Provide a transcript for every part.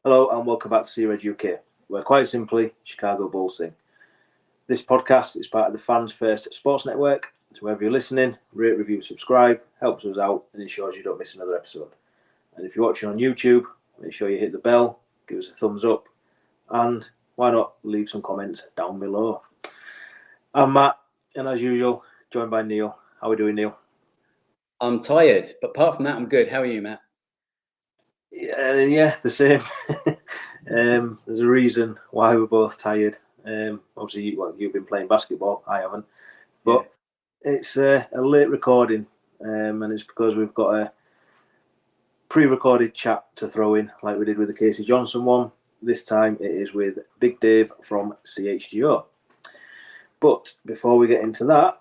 Hello and welcome back to Sea Red UK, where quite simply, Chicago Bulls sing. This podcast is part of the Fans First Sports Network, so wherever you're listening, rate, review, subscribe, helps us out and ensures you don't miss another episode. And if you're watching on YouTube, make sure you hit the bell, give us a thumbs up, and why not leave some comments down below. I'm Matt, and as usual, joined by Neill. How are we doing, Neill? I'm tired, but apart from that, I'm good. How are you, Matt? Yeah, the same. There's a reason why we're both tired. Obviously, you've been playing basketball. I haven't. But It's a late recording, and it's because we've got a pre-recorded chat to throw in, like we did with the Casey Johnson one. This time it is with Big Dave from CHGO. But before we get into that,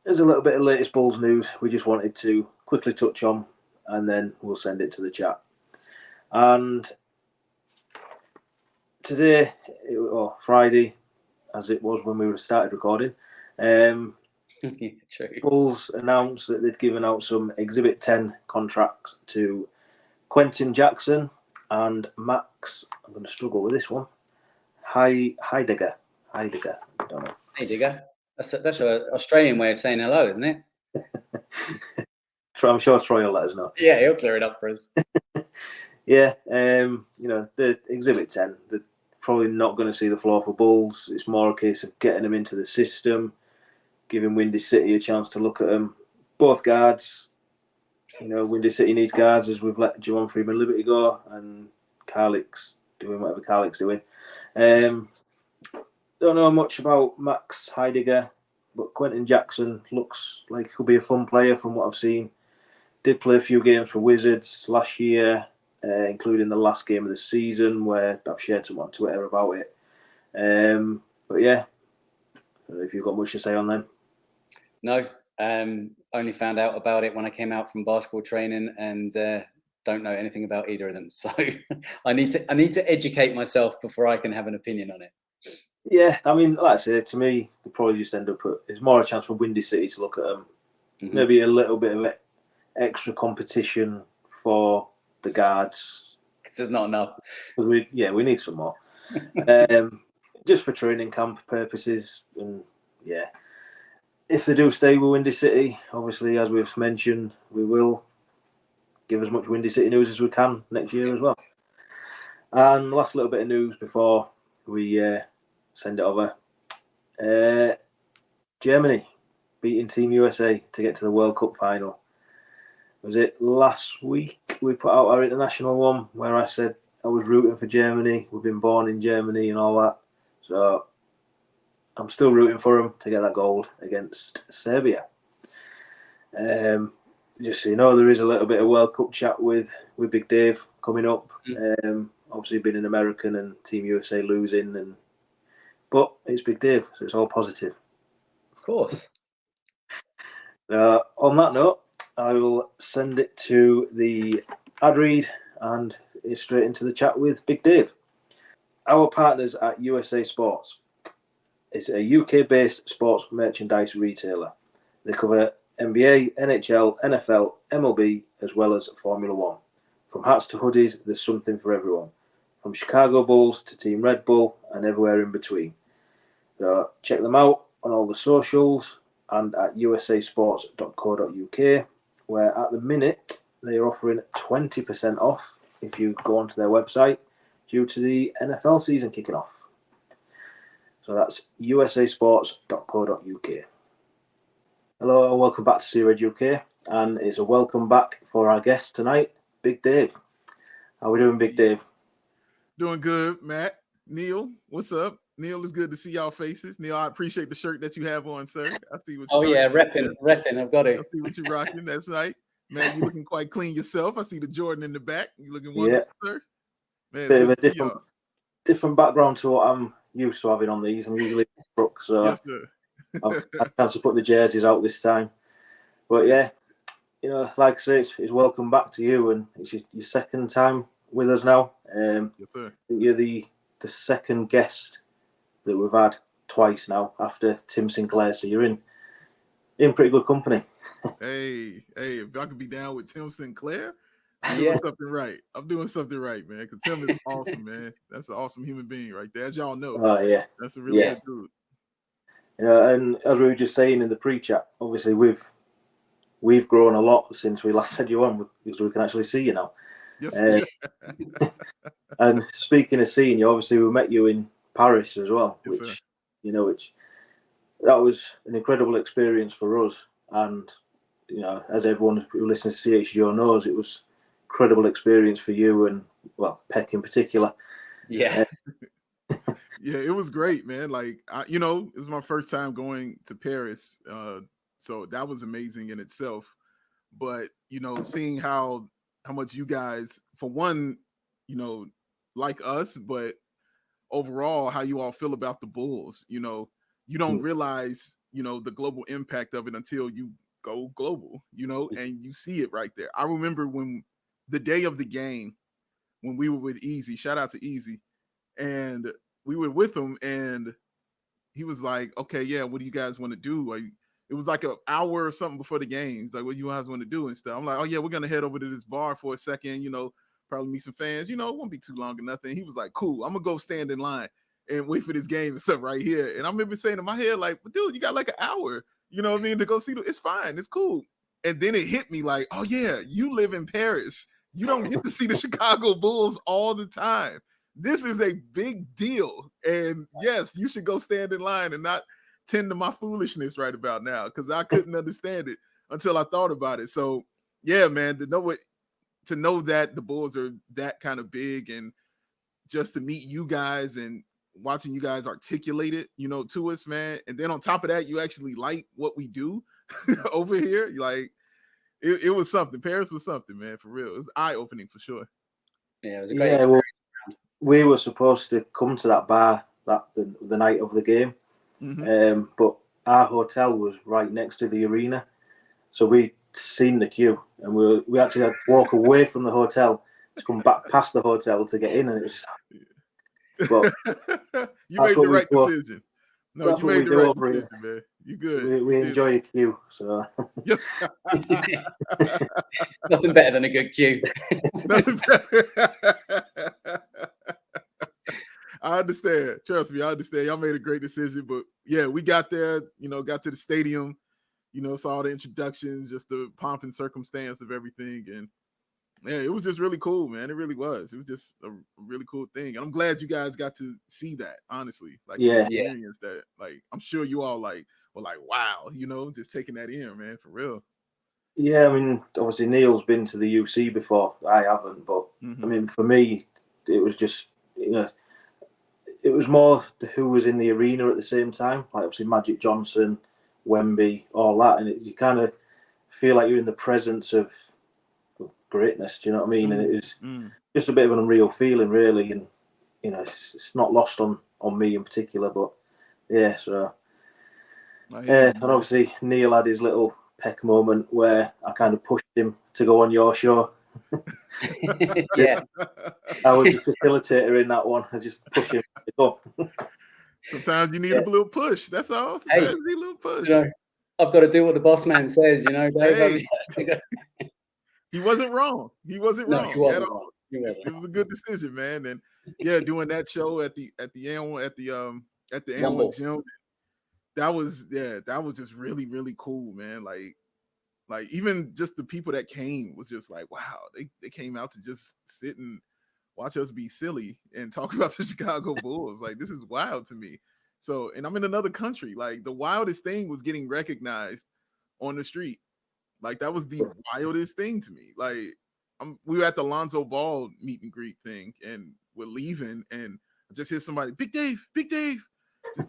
there's a little bit of latest Bulls news we just wanted to quickly touch on, and then we'll send it to the chat. And today, or Friday, as it was when we started recording, Bulls announced that they'd given out some Exhibit 10 contracts to Quentin Jackson and Max. I'm going to struggle with this one. Heidegger. I don't know. Heidegger. That's an Australian way of saying hello, isn't it? I'm sure Troy will let us know. Yeah, he'll clear it up for us. Yeah, the Exhibit 10, they're probably not going to see the floor for Bulls. It's more a case of getting them into the system, giving Windy City a chance to look at them. Both guards, Windy City needs guards, as we've let Juwan Freeman Liberty go, and Carlick's doing whatever Carlick's doing. Don't know much about Max Heidegger, but Quentin Jackson looks like he could be a fun player from what I've seen. Did play a few games for Wizards last year, including the last game of the season, where I've shared some on Twitter about it. But yeah, I don't know if you've got much to say on them. No, only found out about it when I came out from basketball training, and don't know anything about either of them. So I need to educate myself before I can have an opinion on it. Yeah, I mean, like I say, to me, they probably just end up. It's more a chance for Windy City to look at them. Mm-hmm. Maybe a little bit of extra competition for the guards. Because there's not enough. We need some more. Just for training camp purposes, and yeah. If they do stay with Windy City, obviously, as we've mentioned, we will give as much Windy City news as we can next year as well. And last little bit of news before we send it over. Germany beating Team USA to get to the World Cup final. Was it last week we put out our international one where I said I was rooting for Germany. We've been born in Germany and all that. So I'm still rooting for them to get that gold against Serbia. Just so you know, there is a little bit of World Cup chat with Big Dave coming up. Obviously, being an American and Team USA losing, but it's Big Dave, so it's all positive. Of course. On that note, I will send it to the ad read and it's straight into the chat with Big Dave. Our partners at USA Sports. It's a UK-based sports merchandise retailer. They cover NBA, NHL, NFL, MLB, as well as Formula One. From hats to hoodies, there's something for everyone. From Chicago Bulls to Team Red Bull and everywhere in between. So check them out on all the socials and at usasports.co.uk, where at the minute they are offering 20% off if you go onto their website due to the NFL season kicking off. So that's usasports.co.uk. Hello and welcome back to Sea Red UK, and it's a welcome back for our guest tonight, Big Dave. How are we doing, Big Dave? Doing good, Matt. Neill, what's up? Neill, it's good to see y'all faces. Neill, I appreciate the shirt that you have on, sir. I see what you're repping. I've got it. I see what you're rocking. That's right. Man, you're looking quite clean yourself. I see the Jordan in the back. You're looking wonderful, sir. Man, bit of a different background to what I'm used to having on these. I'm usually Brooke, so yes, sir. I've had a chance to put the jerseys out this time. But yeah, like I say, it's welcome back to you, and it's your second time with us now. Yes, sir. You're the second guest that we've had twice now after Tim Sinclair, so you're in pretty good company. hey, if I could be down with Tim Sinclair, I'm doing something right. I'm doing something right, man. Because Tim is awesome, man. That's an awesome human being right there. As y'all know, Oh yeah, that's a really good dude. And as we were just saying in the pre-chat, obviously we've grown a lot since we last had you on because we can actually see you now. Yes. And speaking of seeing you, obviously we met you in Paris as well, Yes, which that was an incredible experience for us. And as everyone who listens to CHGO knows, it was an incredible experience for you and Peck in particular. Yeah. Yeah, it was great, man. Like, it was my first time going to Paris. So that was amazing in itself. But, seeing how much you guys, for one, like us, but overall, how you all feel about the Bulls. You don't realize, the global impact of it until you go global, and you see it right there. I remember when the day of the game, when we were with Easy, shout out to Easy, and we were with him, and he was like, okay, yeah, what do you guys want to do? It was like an hour or something before the game. He's like, what do you guys want to do and stuff? I'm like, oh yeah, we're going to head over to this bar for a second, probably meet some fans, it won't be too long or nothing. He was like, cool, I'm going to go stand in line and wait for this game and stuff right here. And I remember saying in my head, like, dude, you got like an hour, to go see it's fine, it's cool. And then it hit me like, oh yeah, you live in Paris. You don't get to see the Chicago Bulls all the time. This is a big deal. And yes, you should go stand in line and not tend to my foolishness right about now, because I couldn't understand it until I thought about it. So yeah, man, to know that the Bulls are that kind of big, and just to meet you guys and watching you guys articulate it, to us, man. And then on top of that, you actually like what we do over here. Like it was something. Paris was something, man, for real. It was eye-opening for sure. Yeah, it was a great experience. Well, we were supposed to come to that bar the night of the game, but our hotel was right next to the arena, so we'd seen the queue, and we actually had to walk away from the hotel to come back past the hotel to get in, and it was just, well, you made the right decision. No, you made the right decision, man. You good. We enjoy a queue, so yes. Nothing better than a good queue. I understand. Trust me, I understand. Y'all made a great decision, but yeah, we got there. Got to the stadium. Saw all the introductions, just the pomp and circumstance of everything, and yeah, it was just really cool, man. It really was. It was just a really cool thing, and I'm glad you guys got to see that. Honestly, like experience that. Like, I'm sure you all were like, wow, just taking that in, man, for real. Yeah, I mean, obviously Neill's been to the UC before. I haven't, but I mean, for me, it was just it was more who was in the arena at the same time. Like obviously Magic Johnson, Wemby, all that, and you kind of feel like you're in the presence of greatness. Do you know what I mean? And it was just a bit of an unreal feeling, really. And it's not lost on me in particular, but yeah. So and obviously Neill had his little Peck moment where I kind of pushed him to go on your show. Yeah, I was a facilitator in that one. I just pushed him to go. Sometimes you need a little push. That's all. Sometimes you need a little push. I've got to do what the boss man says. Dave. He wasn't wrong. He wasn't wrong. He wasn't wrong. It was a good decision, man. And yeah, doing that show at the A1 gym, that was just really, really cool, man. Like even just the people that came was just like, wow, they came out to just sit and watch us be silly and talk about the Chicago Bulls. Like, this is wild to me. So, and I'm in another country. Like, the wildest thing was getting recognized on the street. Like, that was the wildest thing to me. Like, we were at the Lonzo Ball meet and greet thing, and we're leaving, and I just hear somebody, Big Dave, just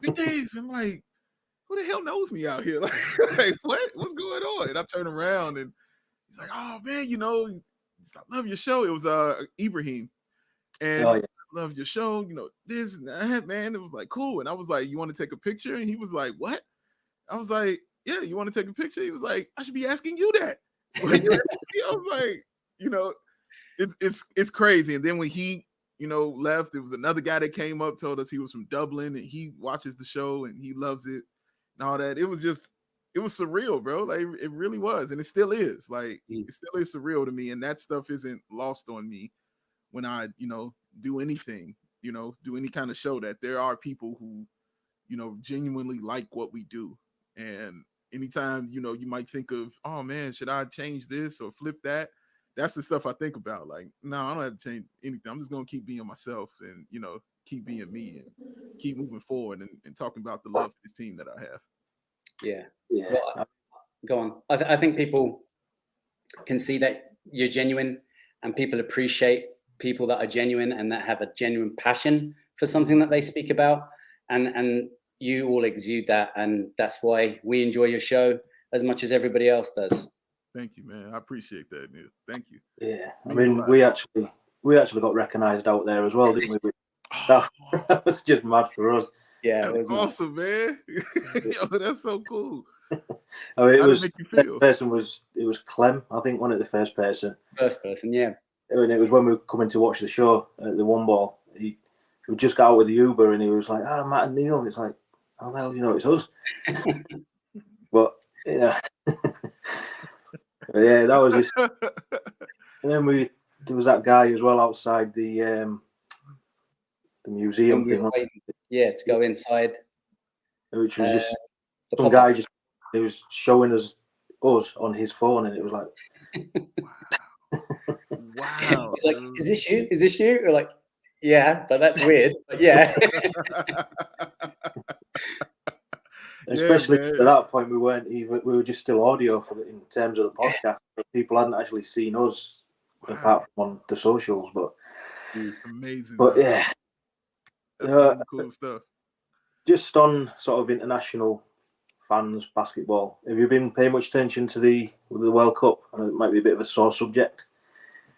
Big Dave. I'm like, who the hell knows me out here? Like what's going on? And I turn around, and he's like, oh man, I love your show. It was Ibrahim, and I love your show. This and that, man. It was like cool, and I was like, you want to take a picture? And he was like, what? I was like, yeah, you want to take a picture? He was like, I should be asking you that. I was like, it's crazy. And then when he left, there was another guy that came up, told us he was from Dublin, and he watches the show and he loves it and all that. It was just it was surreal, bro. Like it really was, and it still is. Like it still is surreal to me, and that stuff isn't lost on me when I, do anything, do any kind of show. That there are people who, genuinely like what we do, and anytime you might think of, oh man, should I change this or flip that? That's the stuff I think about. Like, no, I don't have to change anything. I'm just gonna keep being myself, and keep being me, and keep moving forward, and talking about the love for this team that I have. Yeah. Yeah. Well, go on. I think people can see that you're genuine, and people appreciate people that are genuine and that have a genuine passion for something that they speak about. And you all exude that, and that's why we enjoy your show as much as everybody else does. Thank you, man. I appreciate that, Neill. Thank you. Yeah, I mean, we actually got recognised out there as well, didn't we? That was just mad for us. Yeah, it was awesome, man. Yo, that's so cool. I mean, How did it make you feel? It was Clem, I think, one of the first person. First person, yeah. And it was when we were coming to watch the show at the One Ball. He just got out with the Uber, and he was like, Matt and Neill. And it's like, oh well, it's us. But yeah, yeah, that was just. And then there was that guy as well outside the museum thing. To go inside. Which was just some guy he was showing us on his phone, and it was like, wow. He's like, is this you? Is this you? We're like, yeah, but that's weird. But yeah. Especially at that point, we were just still audio in terms of the podcast. People hadn't actually seen us apart from on the socials, but amazing. But yeah, that's some cool stuff. Just on sort of international fans basketball, have you been paying much attention to the World Cup? I know it might be a bit of a sore subject.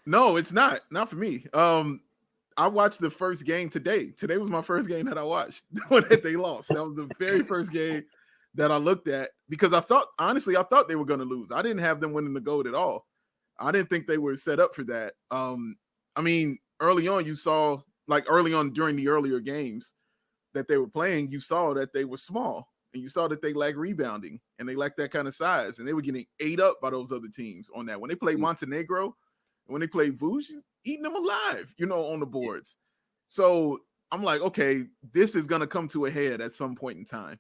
No, it's not for me. I watched the first game today. Today was my first game that I watched when they lost. That was the very first game that I looked at, because I thought they were going to lose. I didn't have them winning the gold at all. I didn't think they were set up for that. I mean, early on, you saw, like early on during the earlier games that they were playing, you saw that they were small, and you saw that they lacked rebounding, and they lacked that kind of size, and they were getting ate up by those other teams on that. When they played Montenegro, when they played Vuj, eating them alive, on the boards. So I'm like, okay, this is going to come to a head at some point in time,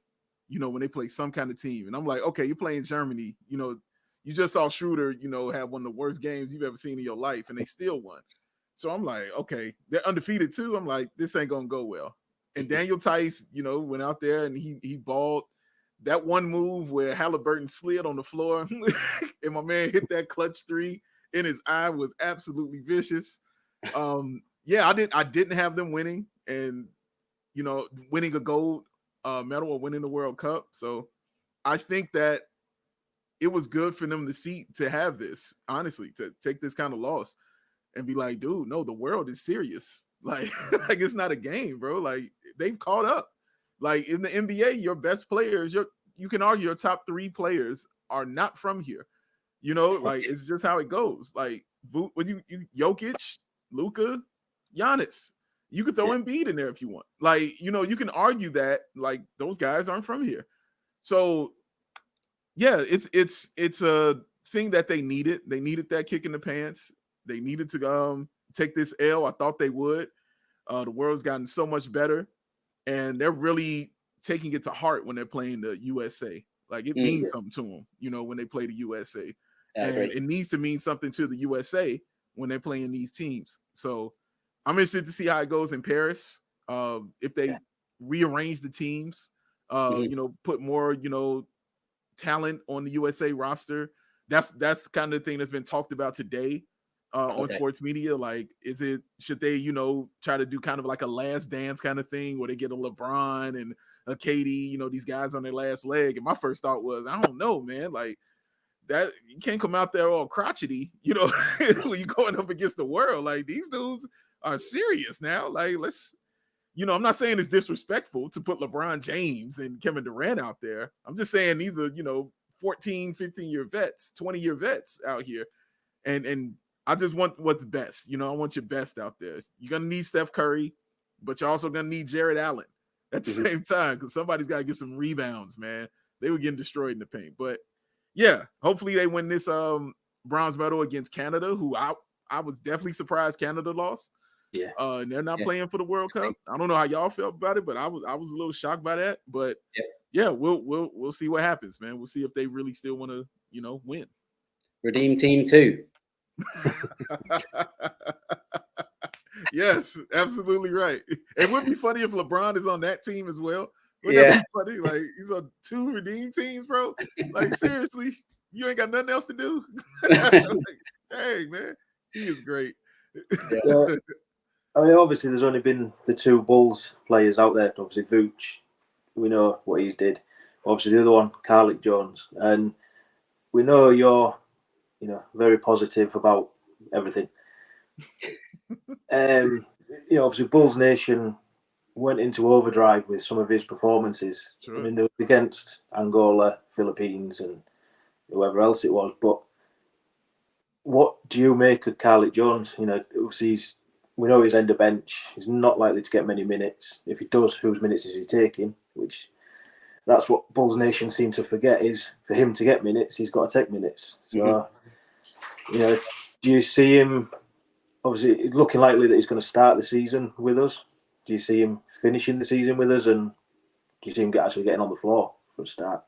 when they play some kind of team. And I'm like, okay, you're playing Germany, you just saw Schroeder, have one of the worst games you've ever seen in your life, and they still won. So I'm like, okay, they're undefeated too. I'm like, this ain't going to go well. And Daniel Tice, went out there and he balled. That one move where Halliburton slid on the floor and my man hit that clutch three in his eye was absolutely vicious. Yeah, I didn't have them winning, and winning a gold medal or winning the World Cup. So I think that it was good for them to have this, honestly, to take this kind of loss and be like, dude, no, the world is serious. Like it's not a game, bro. Like they've caught up. Like in the NBA, your best players, you can argue your top 3 players are not from here. Like it's just how it goes. Like when you Jokic, Luka, Giannis, you could throw Embiid in there if you want. Like, you can argue that like those guys aren't from here. So yeah, it's a thing that they needed. They needed that kick in the pants. They needed to take this L. I thought they would. The world's gotten so much better, and they're really taking it to heart when they're playing the USA. Like it means something to them, when they play the USA. And it needs to mean something to the USA when they're playing these teams. So I'm interested to see how it goes in Paris. If they rearrange the teams, put more, talent on the USA roster. That's the kind of thing that's been talked about today on sports media. Like, should they, try to do kind of like a last dance kind of thing where they get a LeBron and a KD, these guys on their last leg? And my first thought was, I don't know, man. Like, that you can't come out there all crotchety, when you're going up against the world. Like, these dudes are serious now. Like, let's, I'm not saying it's disrespectful to put LeBron James and Kevin Durant out there. I'm just saying these are, 14, 15-year vets, 20-year vets out here. And I just want what's best. I want your best out there. You're going to need Steph Curry, but you're also going to need Jared Allen at the same time, because somebody's got to get some rebounds, man. They were getting destroyed in the paint. But yeah, hopefully they win this bronze medal against Canada, who I was definitely surprised Canada lost. Yeah. And they're not playing for the World Cup. I don't know how y'all felt about it, but I was a little shocked by that. But yeah, we'll see what happens, man. We'll see if they really still want to, win. Redeem Team 2. Yes, absolutely right. It would be funny if LeBron is on that team as well. Wouldn't that be funny? Like, he's on 2 redeem teams, bro. Like, seriously, you ain't got nothing else to do. Like, dang, man, he is great. Yeah. I mean, obviously, there's only been the 2 Bulls players out there. Obviously, Vooch, we know what he did. Obviously, the other one, Carlick Jones, and we know you're, very positive about everything. Obviously, Bulls Nation went into overdrive with some of his performances. Sure. I mean, they were against Angola, Philippines, and whoever else it was. But what do you make of Carlick Jones? Obviously, we know he's end of bench. He's not likely to get many minutes. If he does, whose minutes is he taking? Which that's what Bulls Nation seem to forget is for him to get minutes, he's got to take minutes. So, do you see him? Obviously, it's looking likely that he's going to start the season with us. Do you see him finishing the season with us, and do you see him actually getting on the floor for a start?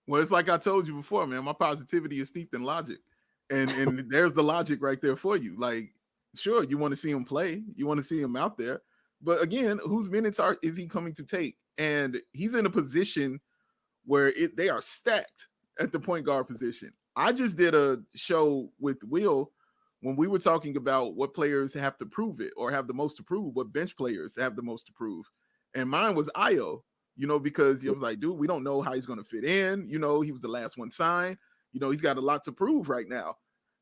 Well, it's like I told you before, man. My positivity is steeped in logic, and there's the logic right there for you. Like, sure, you want to see him play, you want to see him out there, but again, whose minutes is he coming to take? And he's in a position where they are stacked at the point guard position. I just did a show with Will when we were talking about what players have to prove it or have the most to prove, what bench players have the most to prove. And mine was Io, because he was like, dude, we don't know how he's going to fit in. He was the last one signed. He's got a lot to prove right now.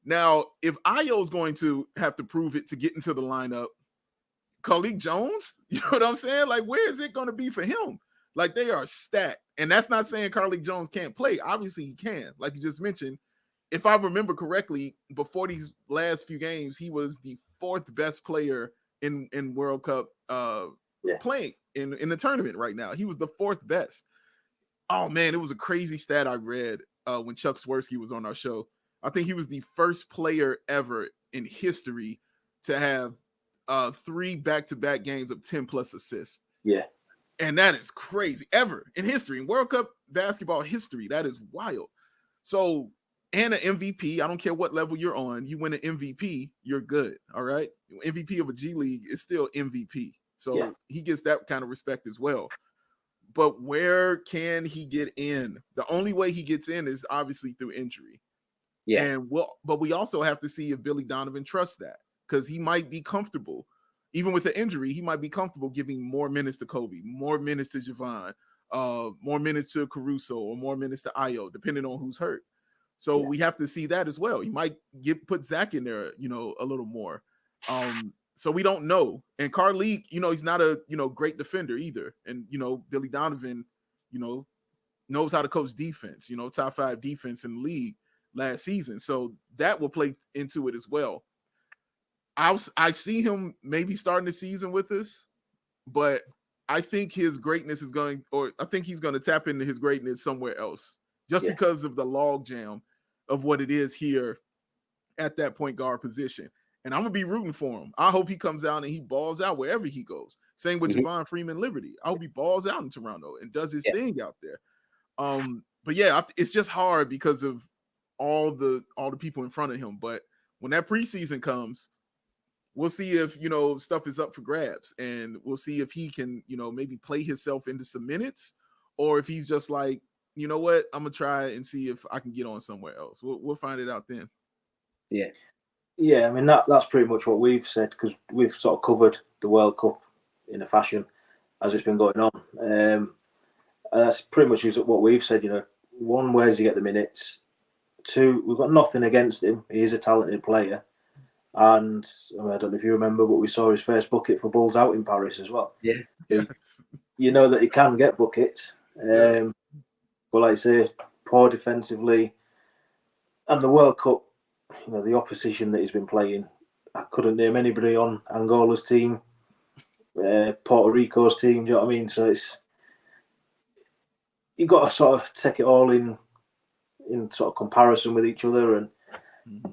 Now, if Io's going to have to prove it to get into the lineup, Carlick Jones, you know what I'm saying? Like, where is it going to be for him? Like, they are stacked. And that's not saying Carlick Jones can't play. Obviously, he can. Like you just mentioned, if I remember correctly, before these last few games, he was the 4th best player in World Cup playing in the tournament right now. He was the 4th best. Oh, man, it was a crazy stat I read when Chuck Swirsky was on our show. I think he was the first player ever in history to have 3 back-to-back games of 10-plus assists. Yeah. And that is crazy. Ever in history, in World Cup basketball history, that is wild. So, and an MVP, I don't care what level you're on, you win an MVP, you're good, all right? MVP of a G League is still MVP. So he gets that kind of respect as well. But where can he get in? The only way he gets in is obviously through injury. Yeah. But we also have to see if Billy Donovan trusts that, because he might be comfortable. Even with the injury, he might be comfortable giving more minutes to Coby, more minutes to Javon, more minutes to Caruso, or more minutes to Io, depending on who's hurt. So we have to see that as well. He might put Zach in there, a little more. So we don't know. And Carlick, he's not a great defender either. And Billy Donovan, knows how to coach defense. Top 5 defense in the league last season. So that will play into it as well. I see him maybe starting the season with us, but I think his greatness I think he's going to tap into his greatness somewhere else, just because of the log jam of what it is here at that point guard position. And I'm going to be rooting for him. I hope he comes out and he balls out wherever he goes. Same with Javon Freeman Liberty. I hope he balls out in Toronto and does his thing out there. But it's just hard because of all the people in front of him. But when that preseason comes, we'll see if, stuff is up for grabs, and we'll see if he can, maybe play himself into some minutes, or if he's just like, you know what, I'm going to try and see if I can get on somewhere else. We'll find it out then. Yeah. Yeah, I mean, that's pretty much what we've said, because we've sort of covered the World Cup in a fashion as it's been going on. And that's pretty much what we've said, 1, where does he get the minutes? 2, we've got nothing against him. He is a talented player. And I don't know if you remember, but we saw his first bucket for Bulls out in Paris as well. Yeah. You know that he can get buckets. But like I say, poor defensively. And the World Cup, the opposition that he's been playing, I couldn't name anybody on Angola's team, Puerto Rico's team, do you know what I mean? So you've got to sort of take it all in sort of comparison with each other. And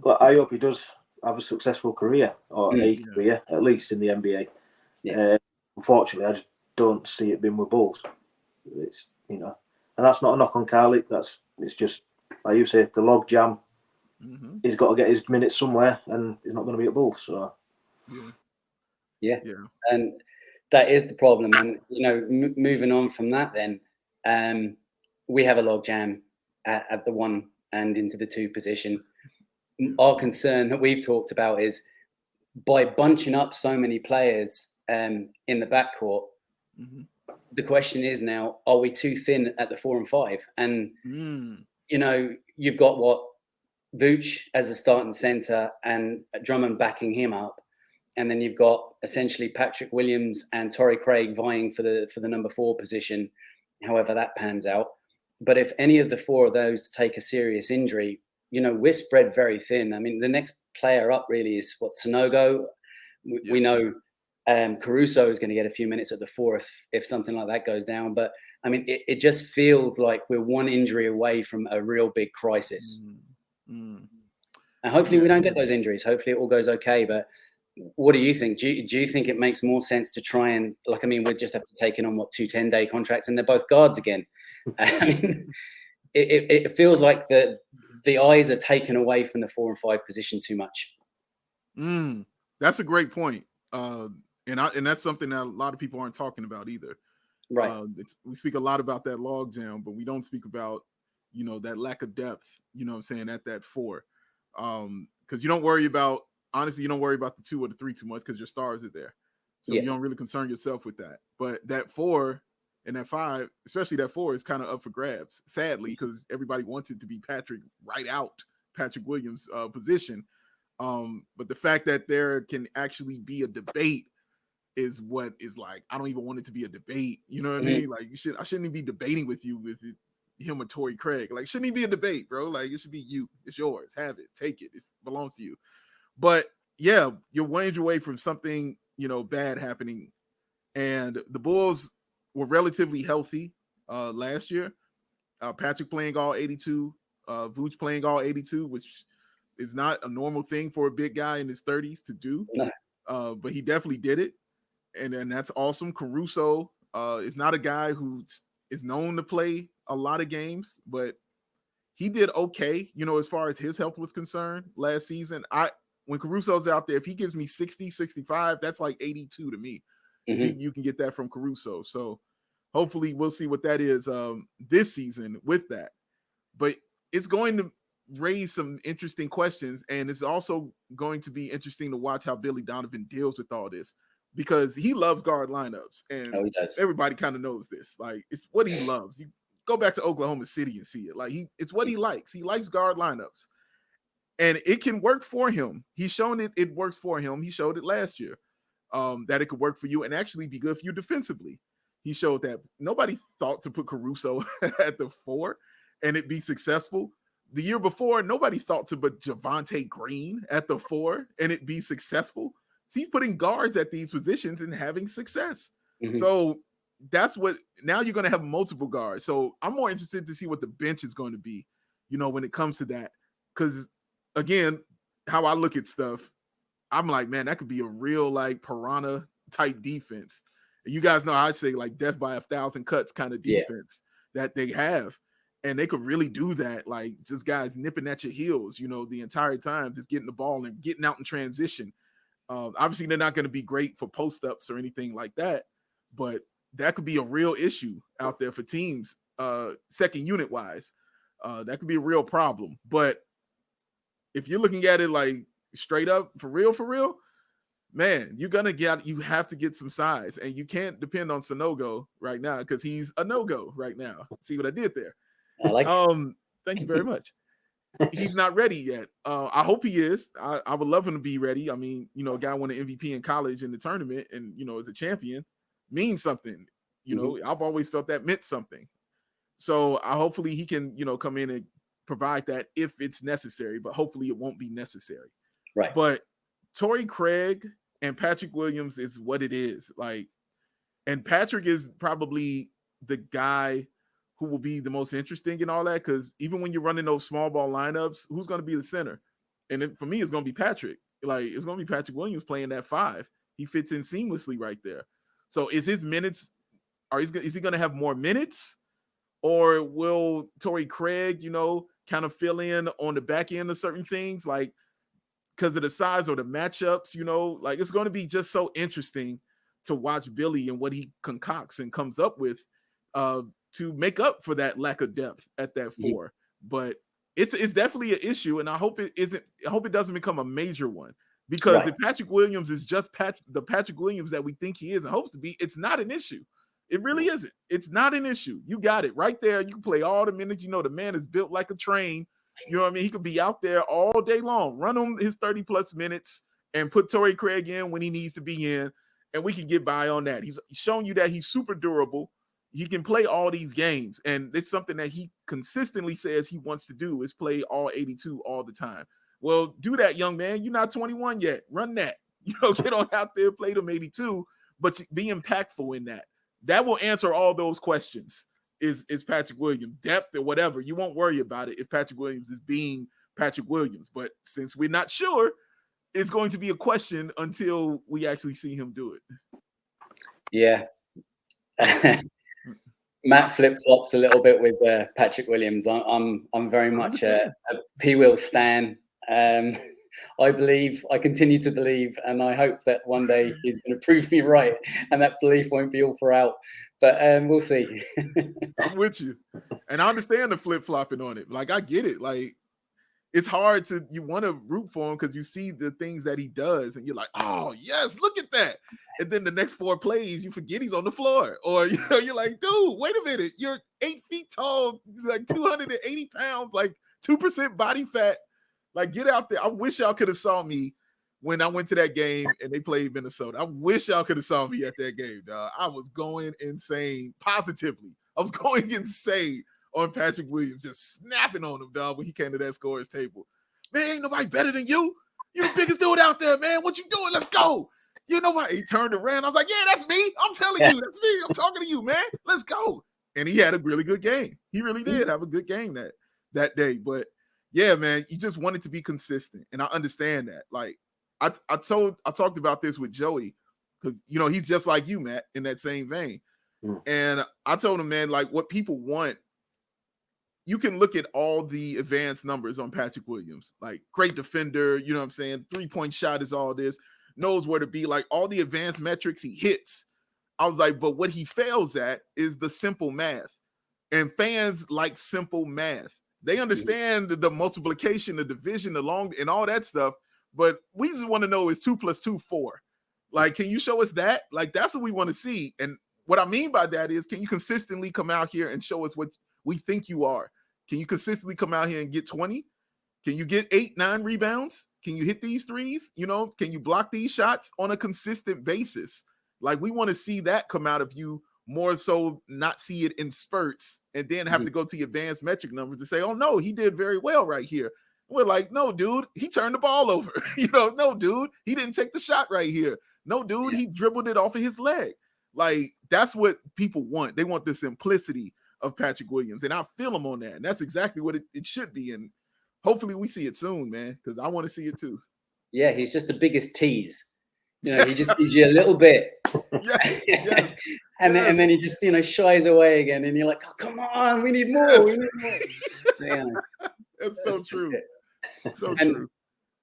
but I hope he does have a successful career, or a career at least in the NBA. Yeah. Unfortunately, I just don't see it being with Bulls. It's and that's not a knock on Carlick. It's just like you say, the log jam. He's got to get his minutes somewhere, and he's not going to be at Bulls. So yeah, and that is the problem. And moving on from that, then we have a log jam at the 1 and into the 2 position. Our concern that we've talked about is by bunching up so many players in the backcourt. The question is now, are we too thin at the 4 and 5? And you've got Vooch as a starting center and Drummond backing him up, and then you've got essentially Patrick Williams and Torrey Craig vying for the number 4 position, however that pans out. But if any of the 4 of those take a serious injury, we're spread very thin. I mean, the next player up really is Sonogo. We know Caruso is going to get a few minutes at the 4 if something like that goes down. But I mean, it just feels like we're one injury away from a real big crisis. And hopefully we don't get those injuries. Hopefully it all goes okay. But what do you think? Do you think it makes more sense to try and, we just have to take in on 2 10-day contracts and they're both guards again? I mean, it feels like the eyes are taken away from the 4 and 5 position too much. That's a great point. And that's something that a lot of people aren't talking about either. Right. We speak a lot about that log jam, but we don't speak about, that lack of depth, at that 4. Because you don't worry about the 2 or the 3 too much because your stars are there. So you don't really concern yourself with that. But that 4 and that 5, especially that 4, is kind of up for grabs, sadly, because everybody wants it to be Patrick Williams' position. But the fact that there can actually be a debate is what is like, I don't even want it to be a debate. You know what I mean? Like I shouldn't even be debating with you with him or Torrey Craig. Like, shouldn't even be a debate, bro. Like, it should be you. It's yours. Have it. Take it. It belongs to you. But yeah, you're one inch away from something, bad happening. And the Bulls were relatively healthy last year. Patrick playing all 82, Vooch playing all 82, which is not a normal thing for a big guy in his 30s to do. No. But he definitely did it. And that's awesome. Caruso is not a guy who is known to play a lot of games, but he did okay, as far as his health was concerned last season. When Caruso's out there, if he gives me 60, 65, that's like 82 to me. You can get that from Caruso. So hopefully we'll see what that is this season with that. But it's going to raise some interesting questions, and it's also going to be interesting to watch how Billy Donovan deals with all this, because he loves guard lineups, and he does. Everybody kind of knows this. Like, it's what he loves. You go back to Oklahoma City and see it. Like, it's what he likes. He likes guard lineups, and it can work for him. He's shown it works for him. He showed it last year that it could work for you and actually be good for you defensively. He showed that. Nobody thought to put Caruso at the 4 and it be successful. The year before, nobody thought to put Javonte Green at the 4 and it be successful. So he's putting guards at these positions and having success. So that's what, now you're going to have multiple guards. So I'm more interested to see what the bench is going to be, when it comes to that. Because again, how I look at stuff, I'm like, man, that could be a real like piranha type defense. And you guys know I say like death by 1,000 cuts kind of defense that they have. And they could really do that. Like, just guys nipping at your heels, the entire time, just getting the ball and getting out in transition. Obviously, they're not going to be great for post-ups or anything like that, but that could be a real issue out there for teams, second unit-wise. That could be a real problem. But if you're looking at it like straight up, for real, man, you have to get some size, and you can't depend on Sonogo right now because he's a no-go right now. See what I did there? I like thank you very much. He's not ready yet. I hope he is. I would love him to be ready. I mean, a guy won an MVP in college in the tournament and, is a champion, means something. I've always felt that meant something. So hopefully he can, come in and provide that if it's necessary, but hopefully it won't be necessary. Right. But Torrey Craig and Patrick Williams is what it is. Like, and Patrick is probably the guy who will be the most interesting and all that. Because even when you're running those small ball lineups, who's going to be the center? And for me, it's going to be Patrick. Like, it's going to be Patrick Williams playing that 5. He fits in seamlessly right there. So is his minutes, is he going to have more minutes? Or will Torrey Craig, kind of fill in on the back end of certain things, like because of the size or the matchups, like it's going to be just so interesting to watch Billy and what he concocts and comes up with to make up for that lack of depth at that 4. But it's definitely an issue, and I hope it doesn't become a major one, because if Patrick Williams is just the Patrick Williams that we think he is and hopes to be, it's not an issue. It really isn't. It's not an issue. You got it right there. You can play all the minutes. The man is built like a train. You know what I mean? He could be out there all day long, run on his 30-plus minutes and put Torrey Craig in when he needs to be in, and we can get by on that. He's shown you that he's super durable. He can play all these games, and it's something that he consistently says he wants to do, is play all 82 all the time. Well, do that, young man. You're not 21 yet. Run that. Get on out there, play them 82, but be impactful in that. That will answer all those questions. Is Patrick Williams depth or whatever? You won't worry about it if Patrick Williams is being Patrick Williams. But since we're not sure, it's going to be a question until we actually see him do it. Yeah. Matt flip-flops a little bit with Patrick Williams. I'm very much a P-Will stan. I continue to believe, and I hope that one day he's going to prove me right, and that belief won't be all for out. But we'll see. I'm with you, and I understand the flip-flopping on it. Like, I get it. Like, it's hard you want to root for him because you see the things that he does, and you're like, oh yes, look at that. And then the next 4 plays, you forget he's on the floor, or you're like, dude, wait a minute, you're 8 feet tall, like 280 pounds, like 2% body fat. Like, get out there. I wish y'all could have saw me when I went to that game and they played Minnesota. I wish y'all could have saw me at that game, dog. I was going insane, positively. I was going insane on Patrick Williams, just snapping on him, dog, when he came to that scorer's table. Man, ain't nobody better than you. You're the biggest dude out there, man. What you doing? Let's go. You know what? He turned around. I was like, yeah, that's me. I'm telling you, that's me. I'm talking to you, man. Let's go. And he had a really good game. He really did have a good game that day. But yeah, man, you just wanted to be consistent. And I understand that. Like, I talked about this with Joey, because, he's just like you, Matt, in that same vein. And I told him, man, like, what people want, you can look at all the advanced numbers on Patrick Williams, like great defender, you know what I'm saying? 3-point shot is all this, knows where to be, like all the advanced metrics he hits. I was like, but what he fails at is the simple math. And fans like simple math. They understand the multiplication, the division, the long, and all that stuff. But we just want to know, is 2 + 2 4? Like, can you show us that? Like, that's what we want to see. And what I mean by that is, can you consistently come out here and show us what we think you are? Can you consistently come out here and get 20? Can you get 8, 9 rebounds? Can you hit these threes? Can you block these shots on a consistent basis? Like, we want to see that come out of you more so, not see it in spurts and then have to go to your advanced metric numbers to say, oh no, he did very well right here. We're like, no, dude, he turned the ball over. No, dude, he didn't take the shot right here. No, dude, he dribbled it off of his leg. Like, that's what people want. They want the simplicity of Patrick Williams, and I feel him on that. And that's exactly what it should be. And hopefully we see it soon, man, because I want to see it too. Yeah, he's just the biggest tease. He just gives you a little bit. Yes. And then he just, shies away again. And you're like, oh, come on, we need more. We need more. Yeah. That's so true. So and true.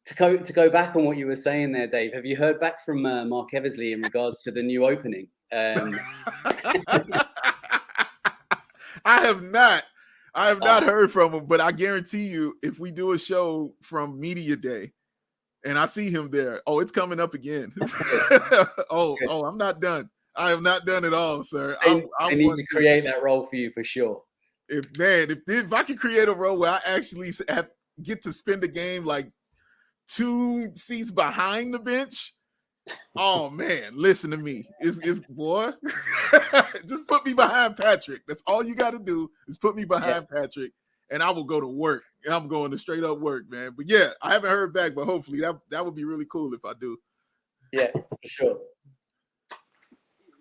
To go back on what you were saying there, Dave, have you heard back from Mark Eversley in regards to the new opening? I have not heard from him, but I guarantee you, if we do a show from Media Day and I see him there, oh, it's coming up again. Oh, I'm not done. I am not done at all, sir. I need to create that role for you for sure. If I can create a role where I actually get to spend a game like 2 seats behind the bench, oh man, listen to me. It's boy. Just put me behind Patrick. That's all you got to do is put me behind Patrick, and I will go to work. And I'm going to straight up work, man. But yeah, I haven't heard back, but hopefully that would be really cool if I do. Yeah, for sure.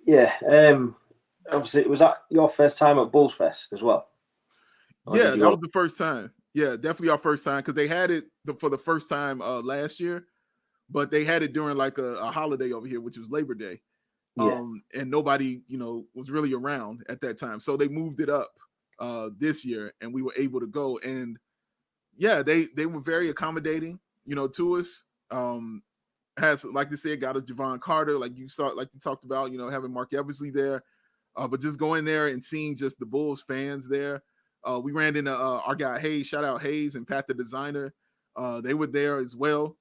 Yeah, obviously, was that your first time at Bulls Fest as well? Yeah, that was the first time. Yeah, definitely our first time because they had it for the first time last year, but they had it during like a holiday over here, which was Labor Day. Yeah. And nobody, was really around at that time. So they moved it up this year and we were able to go. And yeah, they were very accommodating, to us. Has, like they said, got us Javon Carter, like you talked about, having Mark Eversley there. But just going there and seeing just the Bulls fans there. We ran into our guy Hayes, shout out Hayes and Pat the designer. They were there as well.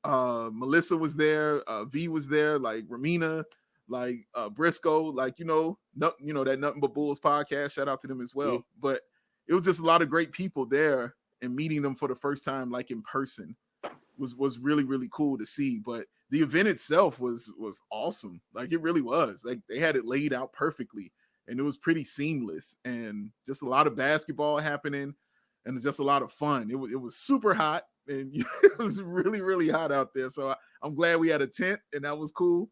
Melissa was there, V was there, like Ramina, like Briscoe, like that Nothing But Bulls podcast. Shout out to them as well. Mm-hmm. But it was just a lot of great people there, and meeting them for the first time, like in person, was really, really cool to see. But the event itself was awesome. Like it really was. Like they had it laid out perfectly, and it was pretty seamless, and just a lot of basketball happening, and just a lot of fun. It was super hot. And it was really, really hot out there. So I'm glad we had a tent, and that was cool.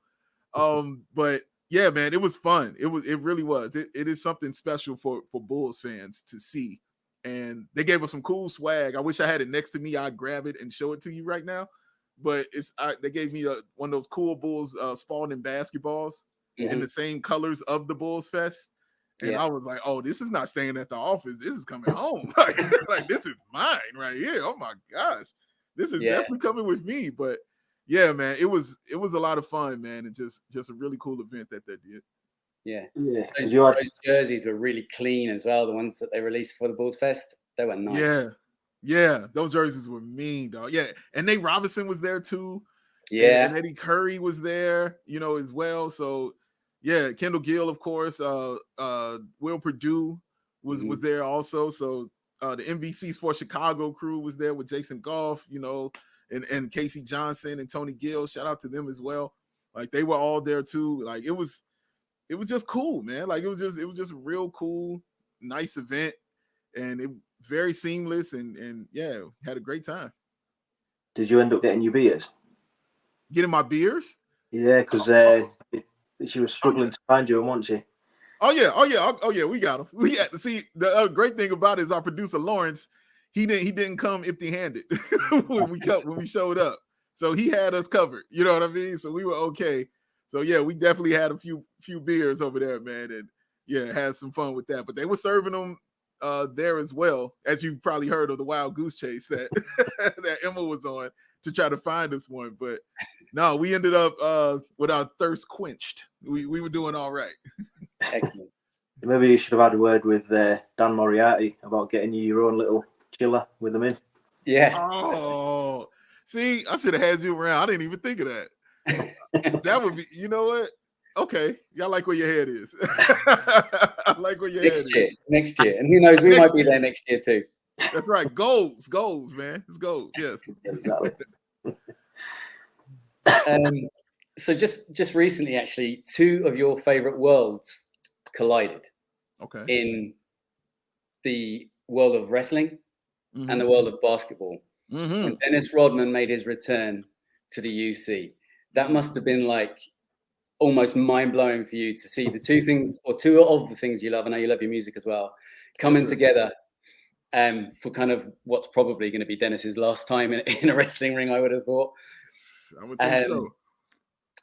But yeah, man, it was fun. It really was. It is something special for Bulls fans to see. And they gave us some cool swag. I wish I had it next to me. I'd grab it and show it to you right now. But they gave me one of those cool Bulls Spalding basketballs in the same colors of the Bulls Fest. And I was like, oh, this is not staying at the office. This is coming home. like this is mine right here. Oh my gosh. This is definitely coming with me. But yeah, man, it was a lot of fun, man. And just a really cool event that they did. Yeah. Yeah. Those jerseys were really clean as well. The ones that they released for the Bulls Fest, they were nice. Yeah. Yeah. Those jerseys were mean, dog. Yeah. And Nate Robinson was there too. Yeah. And Eddie Curry was there, as well. So yeah, Kendall Gill, of course. Will Perdue was there also. So the NBC Sports Chicago crew was there with Jason Goff, and Casey Johnson and Tony Gill. Shout out to them as well. Like they were all there too. Like it was just cool, man. Like it was just a real cool, nice event, and it very seamless, and yeah, had a great time. Did you end up getting your beers? Getting my beers? Yeah, because she was struggling to find you, wasn't she? Oh yeah, we got him. We had to see the great thing about it is our producer Lawrence. He didn't come empty-handed when we showed up. So he had us covered. You know what I mean? So we were okay. So yeah, we definitely had a few beers over there, man, and yeah, had some fun with that. But they were serving them there as well, as you probably heard of the wild goose chase that that Emma was on to try to find us one. But no, we ended up with our thirst quenched. We were doing all right. Excellent. Maybe you should have had a word with Dan Moriarty about getting you your own little chiller with them in. Yeah. Oh, see, I should have had you around. I didn't even think of that. That would be, you know what? Okay, y'all like where your head is. I like where your head is. Next year. And who knows, we might be there next year too. That's right. Goals, man. It's goals. Yes. Exactly. So just recently, actually, two of your favorite worlds collided. Okay. In the world of wrestling and the world of basketball. When Dennis Rodman made his return to the UC, that must have been like almost mind-blowing for you to see the two things, or two of the things you love, I know you love your music as well, coming together for kind of what's probably going to be Dennis's last time in a wrestling ring, I would have thought. I would think so.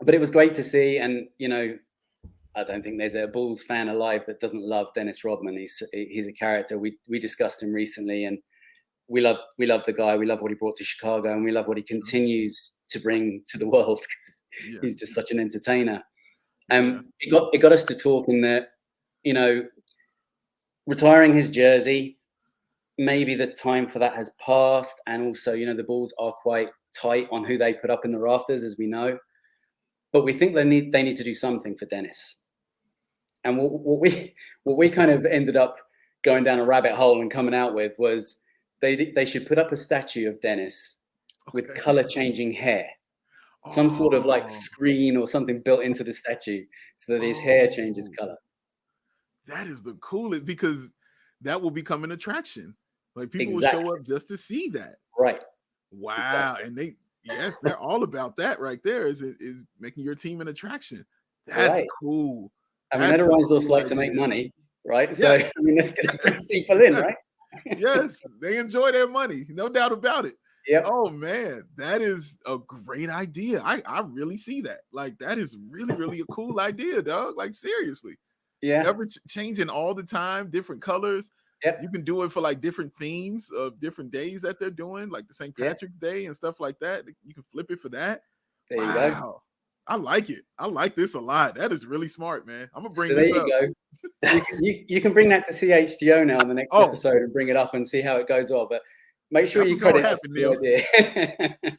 But it was great to see, and I don't think there's a Bulls fan alive that doesn't love Dennis Rodman. He's a character. We discussed him recently, and we love the guy. We love what he brought to Chicago, and we love what he continues to bring to the world, because he's just such an entertainer. It got us to talking that, retiring his jersey, maybe the time for that has passed, and also, the Bulls are quite tight on who they put up in the rafters, as we know. But we think they need to do something for Dennis. And what we kind of ended up going down a rabbit hole and coming out with was they should put up a statue of Dennis with color changing hair, some sort of like screen or something built into the statue so that his hair changes color. That is the coolest, because that will become an attraction. Like people will show up just to see that. Right. Wow. And they're all about that right there, is making your team an attraction. That's cool. I mean, everyone's also like to make money, right? So, Yes. I mean, that's going to bring people in, right? Yes, they enjoy their money, no doubt about it. Yep. Oh man, that is a great idea. I really see that. Like that is really, really a cool idea, dog. Like seriously. Yeah. Ever changing all the time, different colors. Yep. You can do it for like different themes of different days that they're doing, like the St. Patrick's Day and stuff like that. You can flip it for that. There you go. I like it. I like this a lot. That is really smart, man. I'm gonna bring so this there up. You go. You can bring that to CHGO now in the next episode and bring it up and see how it goes well. But make sure you credit us for the idea.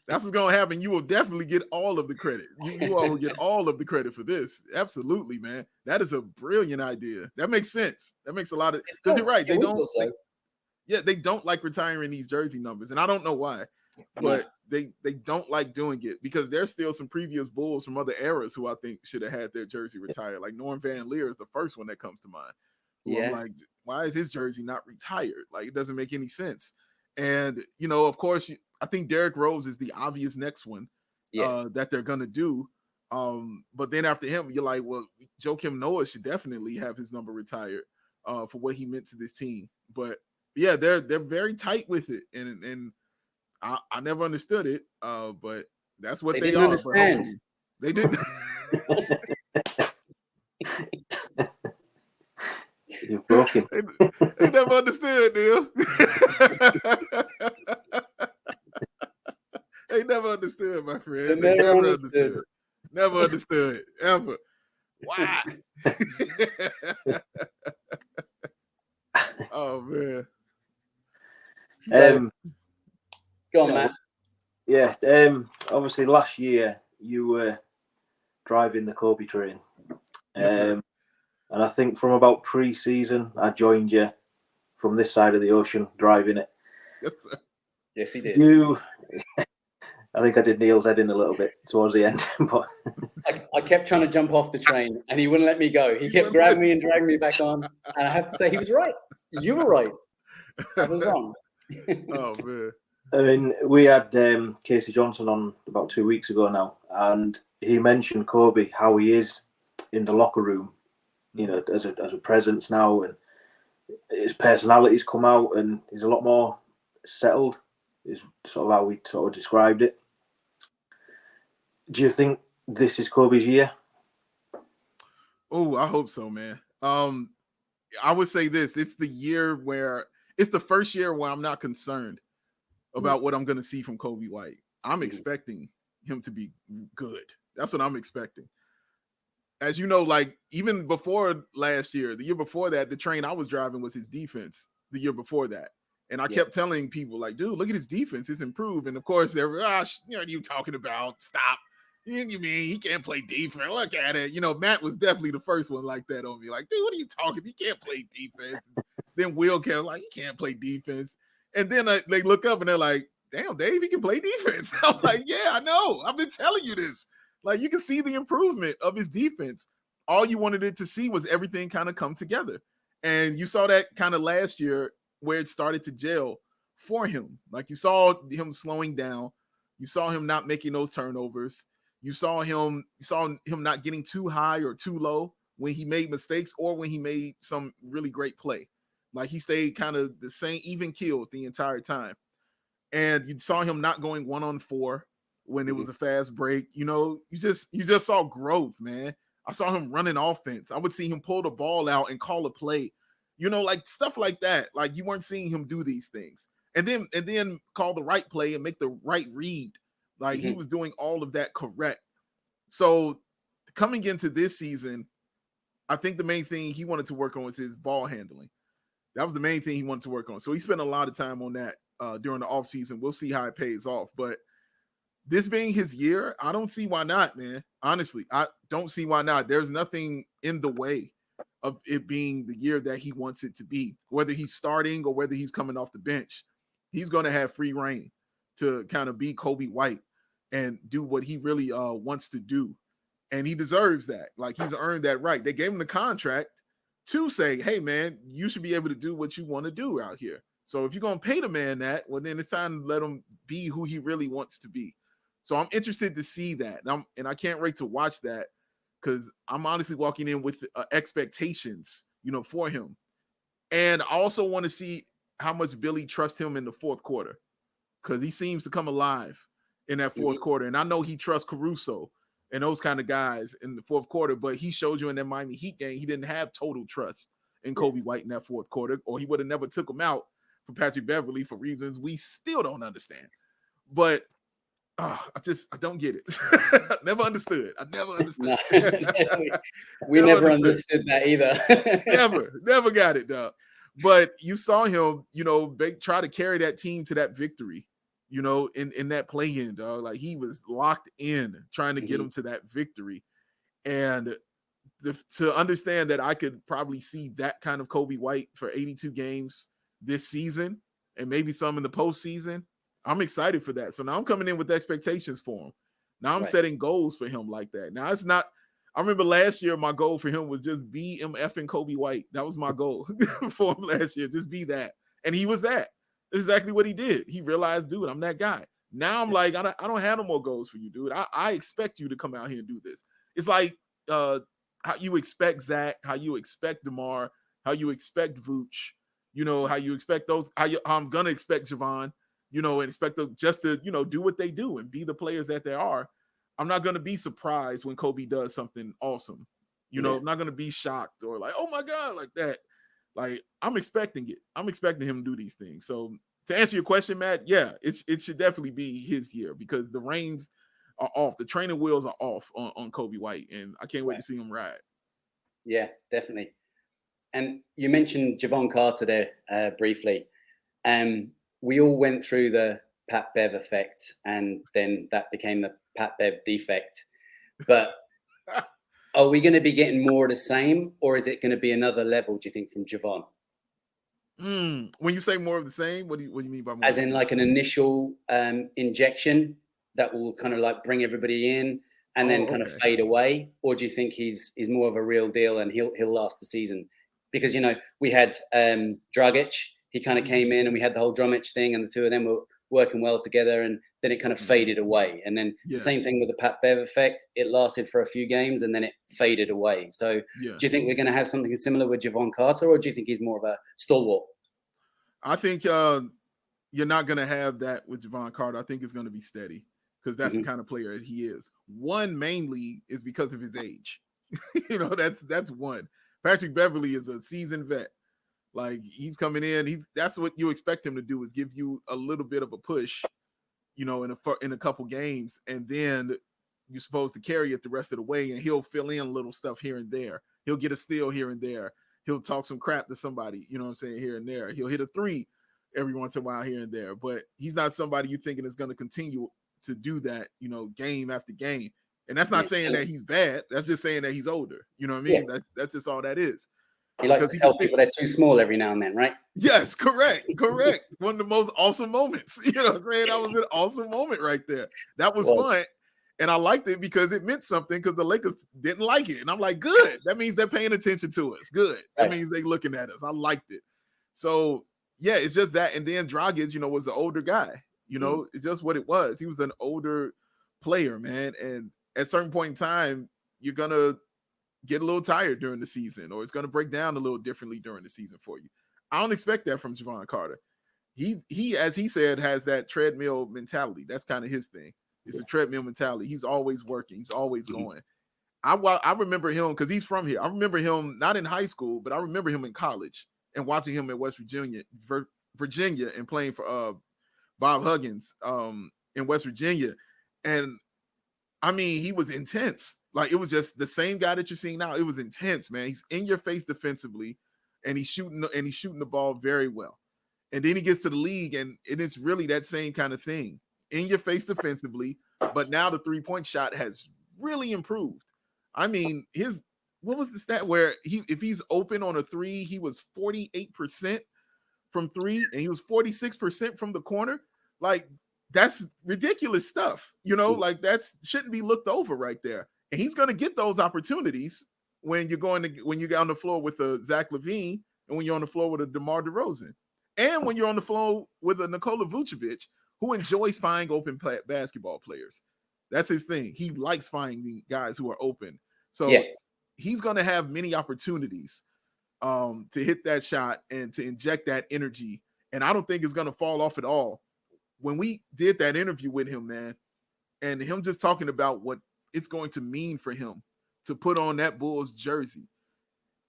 That's what's gonna happen. You will definitely get all of the credit. You all will get all of the credit for this. Absolutely, man. That is a brilliant idea. That makes sense. That makes a lot of because you're right. They don't like retiring these jersey numbers, and I don't know why, but they don't like doing it because there's still some previous Bulls from other eras who I think should have had their jersey retired. Like Norm Van Leer is the first one that comes to mind. I'm like, why is his jersey not retired? Like it doesn't make any sense. And of course, I think Derrick Rose is the obvious next one that they're gonna do. But then after him, you're like, well, Joakim Noah should definitely have his number retired for what he meant to this team. But yeah, they're very tight with it, and I never understood it, but that's what they are. Understand. But they didn't. You're broken. They never understood, Neill. They never understood, my friend. They never understood. Never understood, ever. Why? Oh, man. So, go on, Matt. Yeah, obviously last year you were driving the Coby train. Yes, and I think from about pre-season, I joined you from this side of the ocean driving it. Yes, sir. Yes, he did. I think I did Neill's head in a little bit towards the end, but I kept trying to jump off the train, and he wouldn't let me go. He kept grabbing me and dragging me back on, and I have to say he was right. You were right. I was wrong. Oh man. I mean, we had Casey Johnson on about 2 weeks ago now, and he mentioned Coby, how he is in the locker room, as a presence now, and his personality's come out, and he's a lot more settled. Is sort of how we sort of described it. Do you think this is Coby's year? Oh, I hope so, man. I would say this: it's the year where it's the first year where I'm not concerned about what I'm going to see from Coby White. I'm expecting him to be good. That's what I'm expecting. As you know, like even before last year, the year before that, the train I was driving was his defense. The year before that. And I kept telling people, like, dude, look at his defense. It's improved. And of course, they're, what are you talking about? Stop. You mean he can't play defense? Look at it. Matt was definitely the first one like that on me. Like, dude, what are you talking? He can't play defense. Then Will kept like, he can't play defense. And then they look up and they're like, damn, Dave, he can play defense. I'm like, yeah, I know. I've been telling you this. Like, you can see the improvement of his defense. All you wanted it to see was everything kind of come together. And you saw that kind of last year where it started to gel for him. Like you saw him slowing down. You saw him not making those turnovers. You saw him not getting too high or too low when he made mistakes or when he made some really great play. Like he stayed kind of the same, even keeled the entire time. And you saw him not going 1-on-4 when it was a fast break. You just saw growth, man. I saw him running offense. I would see him pull the ball out and call a play. Like stuff like that. Like you weren't seeing him do these things. And then call the right play and make the right read. Like he was doing all of that correct. So coming into this season, I think the main thing he wanted to work on was his ball handling. That was the main thing he wanted to work on. So he spent a lot of time on that during the offseason. We'll see how it pays off. But this being his year, I don't see why not, man. Honestly, I don't see why not. There's nothing in the way of it being the year that he wants it to be, whether he's starting or whether he's coming off the bench. He's going to have free reign to kind of be Coby White and do what he really wants to do. And he deserves that. Like he's earned that right. They gave him the contract to say, hey, man, you should be able to do what you want to do out here. So if you're going to pay the man that, well, then it's time to let him be who he really wants to be. So I'm interested to see that. And I can't wait to watch that because I'm honestly walking in with expectations, for him. And I also want to see how much Billy trusts him in the fourth quarter, because he seems to come alive in that fourth quarter. And I know he trusts Caruso and those kind of guys in the fourth quarter, but he showed you in that Miami Heat game, he didn't have total trust in Coby White in that fourth quarter, or he would have never took him out for Patrick Beverley for reasons we still don't understand. But I don't get it. Never understood. I never understood. No, we never understood that either. never got it, dog. But you saw him, they try to carry that team to that victory, in that play-in, dog. Like, he was locked in trying to get them to that victory. And to understand that I could probably see that kind of Coby White for 82 games this season, and maybe some in the postseason, I'm excited for that. So now I'm coming in with expectations for him. Now I'm setting goals for him like that. Now it's not, I remember last year, my goal for him was just be MF and Coby White. That was my goal for him last year. Just be that. And he was that. That's exactly what he did. He realized, dude, I'm that guy. Now I'm like, I don't have no more goals for you, dude. I expect you to come out here and do this. It's like how you expect Zach, how you expect DeMar, how you expect Vooch, how you expect those, how I'm going to expect Javon, and expect them just to, do what they do and be the players that they are. I'm not going to be surprised when Coby does something awesome. I'm not going to be shocked or like, oh my God, like that. Like, I'm expecting it. I'm expecting him to do these things. So to answer your question, Matt, yeah, it should definitely be his year, because the reins are off. The training wheels are off on Coby White, and I can't wait to see him ride. Yeah, definitely. And you mentioned Javon Carter there briefly. We all went through the Pat Bev effect, and then that became the Pat Bev defect. But are we going to be getting more of the same, or is it going to be another level, do you think, from Javon? When you say more of the same, what do you mean by more? As in like an initial injection that will kind of like bring everybody in and then kind of fade away? Or do you think he's more of a real deal and he'll last the season? Because, we had Dragic. He kind of came in and we had the whole Drummich thing, and the two of them were working well together, and then it kind of faded away. And then the same thing with the Pat Bev effect. It lasted for a few games and then it faded away. So do you think we're going to have something similar with Javon Carter, or do you think he's more of a stalwart? I think you're not going to have that with Javon Carter. I think it's going to be steady, because that's the kind of player that he is. One, mainly, is because of his age. That's one. Patrick Beverley is a seasoned vet. Like, he's coming in. That's what you expect him to do, is give you a little bit of a push, in a couple games, and then you're supposed to carry it the rest of the way, and he'll fill in little stuff here and there. He'll get a steal here and there. He'll talk some crap to somebody, here and there. He'll hit a three every once in a while here and there, but he's not somebody you're thinking is going to continue to do that, game after game. And that's not saying that he's bad. That's just saying that he's older. You know what I mean? Yeah. That's just all that is. He likes to tell people they're too small every now and then, right? Yes, correct. One of the most awesome moments. You know what I'm saying? That was an awesome moment right there. That was fun. And I liked it because it meant something, because the Lakers didn't like it. And I'm like, good. That means they're paying attention to us. Good. That means they're looking at us. I liked it. So, yeah, it's just that. And then Dragic, was the older guy. It's just what it was. He was an older player, man. And at a certain point in time, you're going to get a little tired during the season, or it's going to break down a little differently during the season for you. I don't expect that from Javon Carter. He, as he said, has that treadmill mentality. That's kind of his thing. It's a treadmill mentality. He's always working. He's always going. I remember him, because he's from here. I remember him not in high school, but I remember him in college and watching him at West Virginia, and playing for Bob Huggins in West Virginia. And I mean, he was intense. Like, it was just the same guy that you're seeing now. It was intense, man. He's in your face defensively, and he's shooting the ball very well. And then he gets to the league, and it's really that same kind of thing. In your face defensively, but now the 3-point shot has really improved. I mean, what was the stat where if he's open on a three, he was 48% from three, and he was 46% from the corner. Like, that's ridiculous stuff. Like, that shouldn't be looked over right there. And he's going to get those opportunities when you're on the floor with a Zach LaVine, and when you're on the floor with a DeMar DeRozan, and when you're on the floor with a Nikola Vucevic, who enjoys finding open basketball players. That's his thing. He likes finding guys who are open So Yeah. he's going to have many opportunities to hit that shot and to inject that energy. And I don't think it's going to fall off at all. When we did that interview with him, man, and him just talking about what it's going to mean for him to put on that Bulls jersey,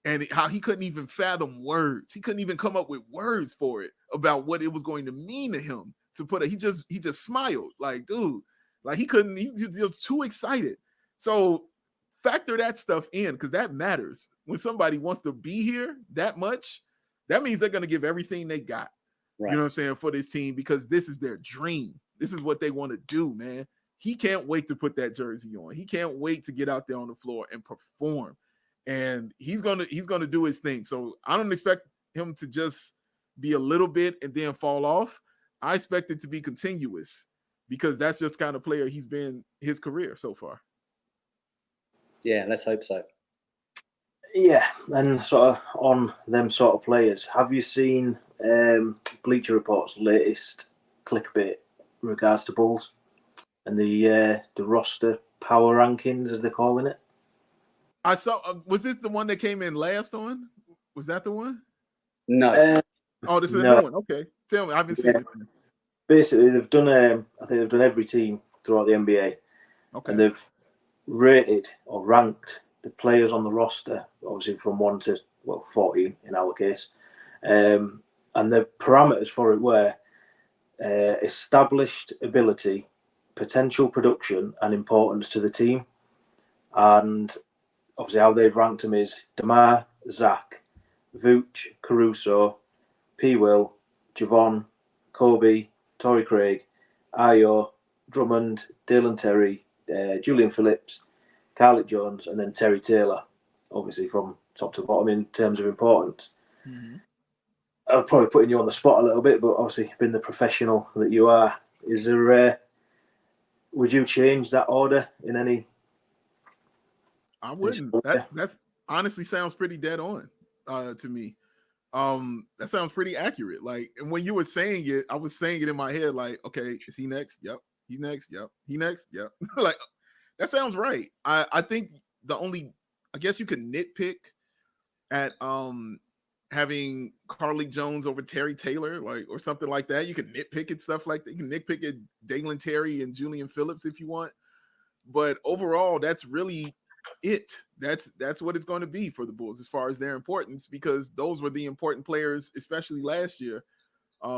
and how he couldn't even fathom words. He couldn't even come up with words for it about what it was going to mean to him to put it. He just smiled like, dude, like he was too excited. So factor that stuff in, because that matters. When somebody wants to be here that much, that means they're going to give everything they got. Right. You know what I'm saying, for this team, because this is their dream. This is what they want to do, man. He can't wait to put that jersey on. He can't wait to get out there on the floor and perform. And he's gonna do his thing. So I don't expect him to just be a little bit and then fall off. I expect it to be continuous, because that's just kind of player he's been his career so far. Yeah, let's hope so. Yeah, and sort of on them sort of players, have you seen Bleacher Report's latest clickbait in regards to Bulls and the roster power rankings, as they're calling it? I saw. Was this the one that came in last on? Was that the one? No. This is a no. new one. Okay, tell me. I haven't seen it. Basically, they've done. I think they've done every team throughout the NBA, Okay, and they've rated or ranked the players on the roster, obviously from 1 to 14 in our case, and the parameters for it were established ability, potential production, and importance to the team. And obviously, how they've ranked them is DeMar, Zach, Vooch, Caruso, P. Will, Javon, Coby, Torrey Craig, Ayo, Drummond, Dalen Terry, Julian Phillips, Carlett Jones, and then Terry Taylor, obviously from top to bottom in terms of importance. Mm-hmm. I'm probably putting you on the spot a little bit, but obviously, being the professional that you are, is there? Would you change that order in any? I wouldn't. That honestly sounds pretty dead on to me. That sounds pretty accurate. Like, and when you were saying it, I was saying it in my head, like, okay, is he next? Yep. He's next. Yep. He next. Yep. Like, that sounds right. I think I guess you could nitpick at having Carly Jones over Terry Taylor, like, or something like that. You can nitpick at stuff like that. You can nitpick at Dalen Terry and Julian Phillips if you want. But overall, that's really it. That's what it's going to be for the Bulls as far as their importance, because those were the important players, especially last year,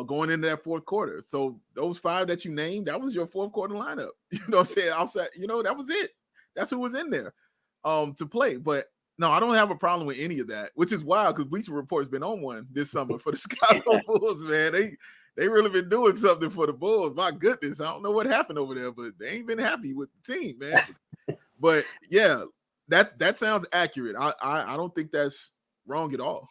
going into that fourth quarter. So those 5 that you named, that was your fourth quarter lineup. You know what I'm saying? Outside, that was it. That's who was in there to play. But no, I don't have a problem with any of that, which is wild, because Bleacher Report's been on one this summer for the Chicago Bulls, man. They really been doing something for the Bulls. My goodness, I don't know what happened over there, but they ain't been happy with the team, man. But yeah, that sounds accurate. I don't think that's wrong at all.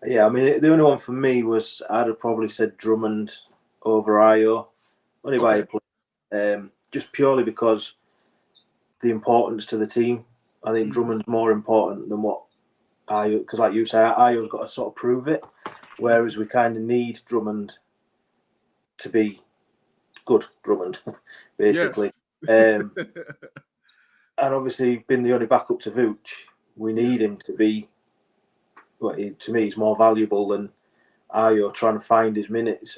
Yeah, I mean, the only one for me was I'd have probably said Drummond over Ayo, only by a play, just purely because the importance to the team. I think Drummond's more important than what Ayo, because like you say, Ayo's got to sort of prove it, whereas we kind of need Drummond to be good Drummond, basically. Yes. And obviously, being the only backup to Vooch, we need him to be. Well, to me, he's more valuable than Ayo trying to find his minutes.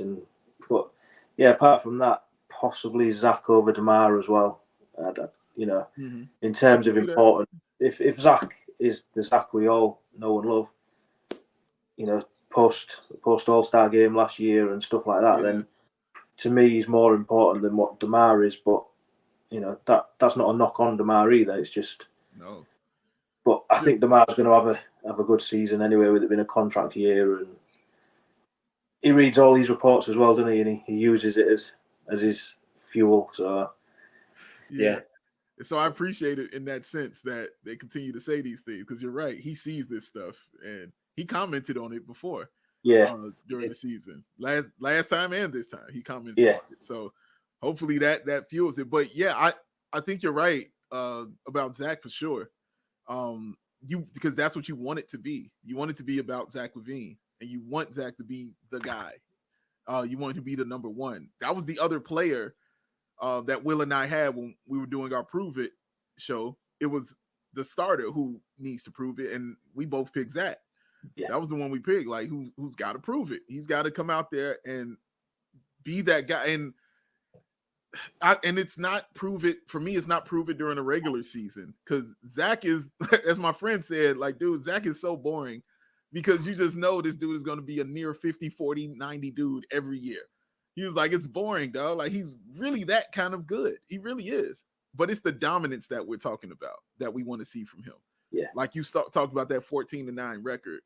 But yeah, apart from that, possibly Zach over DeMar as well. In terms of importance, if Zach is the Zach we all know and love, post All-Star game last year and stuff like that, then to me he's more important than what DeMar is. But that's not a knock on DeMar either. It's just no. But I think DeMar's going to have a good season anyway, with it being a contract year, and he reads all these reports as well, doesn't he? And he uses it as his fuel. So yeah. So I appreciate it in that sense that they continue to say these things, because you're right. He sees this stuff, and he commented on it before. During the season, last time and this time, he commented on it. So hopefully that fuels it. But yeah, I think you're right about Zach for sure. Because that's what you want it to be. You want it to be about Zach LaVine, and you want Zach to be the guy. You want him to be the number one. That was the other player that Will and I had when we were doing our Prove It show. It was the starter who needs to prove it, and we both picked Zach. Yeah. That was the one we picked. Like, who's got to prove it? He's got to come out there and be that guy. And it's not prove it for me. It's not prove it during the regular season, because Zach is, as my friend said, like, dude, Zach is so boring, because you just know this dude is going to be a near 50, 40, 90 dude every year. He was like, it's boring, dog. Like, he's really that kind of good. He really is. But it's the dominance that we're talking about that we want to see from him. Yeah. Like you talked about that 14-9 record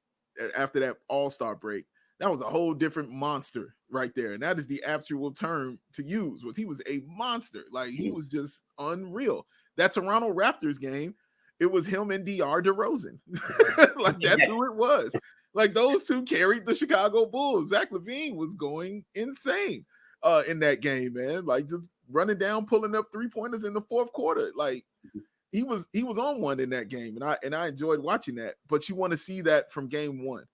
after that All-Star break. That was a whole different monster right there. And that is the actual term to use. He was a monster. Like, he was just unreal. That Toronto Raptors game, it was him and DeAndre DeRozan. Like, that's who it was. Like, those two carried the Chicago Bulls. Zach LaVine was going insane in that game, man. Like, just running down, pulling up 3-pointers in the fourth quarter. Like, he was on one in that game, and I enjoyed watching that. But you want to see that from game one.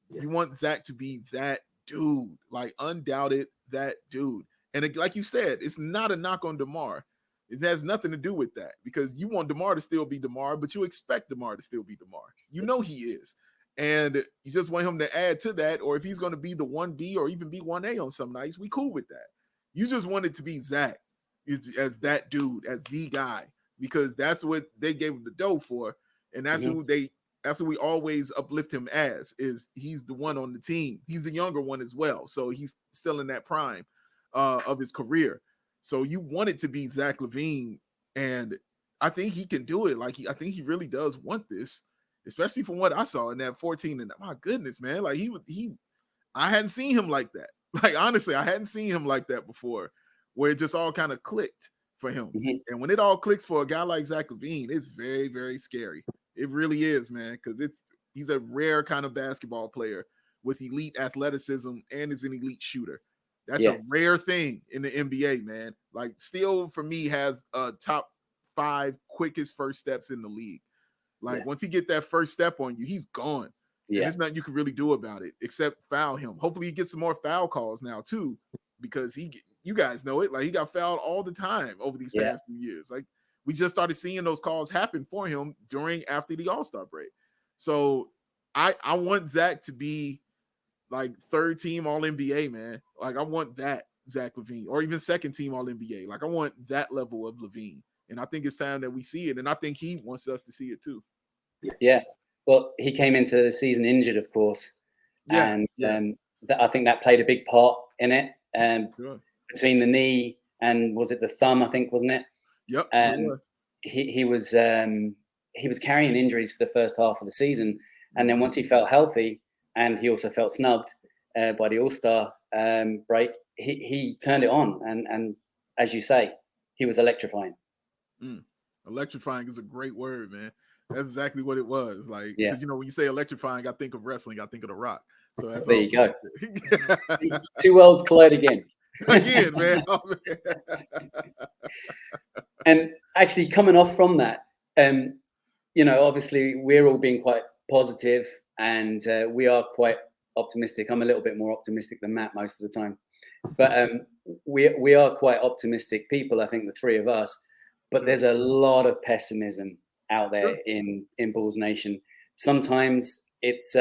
Yeah. You want Zach to be that dude, like, undoubted that dude. And it, like you said, it's not a knock on DeMar. It has nothing to do with that, because you want DeMar to still be DeMar, but you expect DeMar to still be DeMar. You know he is. And you just want him to add to that, or if he's going to be the 1B or even be 1A on some nights, we cool with that. You just want it to be Zach as that dude, as the guy, because that's what they gave him the dough for, and that's that's what we always uplift him as, is he's the one on the team. He's the younger one as well, so he's still in that prime of his career. So you want it to be Zach LaVine, and I think he can do it. Like, I think he really does want this, especially from what I saw in that 14. And my goodness, man, like, I hadn't seen him like that. Like, honestly, I hadn't seen him like that before, where it just all kind of clicked for him. And when it all clicks for a guy like Zach LaVine, it's very, very scary. It really is, man, because he's a rare kind of basketball player with elite athleticism and is an elite shooter. That's a rare thing in the NBA, man. Like, still, for me, has a top 5 quickest first steps in the league. Like, once he get that first step on you, he's gone. And there's nothing you can really do about it except foul him. Hopefully he gets some more foul calls now too, because you guys know it. Like, he got fouled all the time over these past few years. Like, we just started seeing those calls happen for him after the All-Star break. So I want Zach to be like 3rd team All-NBA, man. Like, I want that Zach LaVine, or even 2nd team All-NBA. Like, I want that level of LaVine. And I think it's time that we see it. And I think he wants us to see it too. Yeah. Well, he came into the season injured, of course. And I think that played a big part in it. Between the knee and, was it the thumb, I think, wasn't it? Yep. He was carrying injuries for the first half of the season. And then once he felt healthy, and he also felt snubbed by the All-Star break, he turned it on. And as you say, he was electrifying. Electrifying is a great word, man. That's exactly what it was. Like, because, when you say electrifying, I think of wrestling, I think of The Rock. So that's there you go. 2 worlds collide again. Again, man. Oh, man. And actually, coming off from that, obviously we're all being quite positive, and we are quite optimistic. I'm a little bit more optimistic than Matt most of the time, but we are quite optimistic people, I think, the 3 of us. But there's a lot of pessimism out there in Bulls Nation. Sometimes it's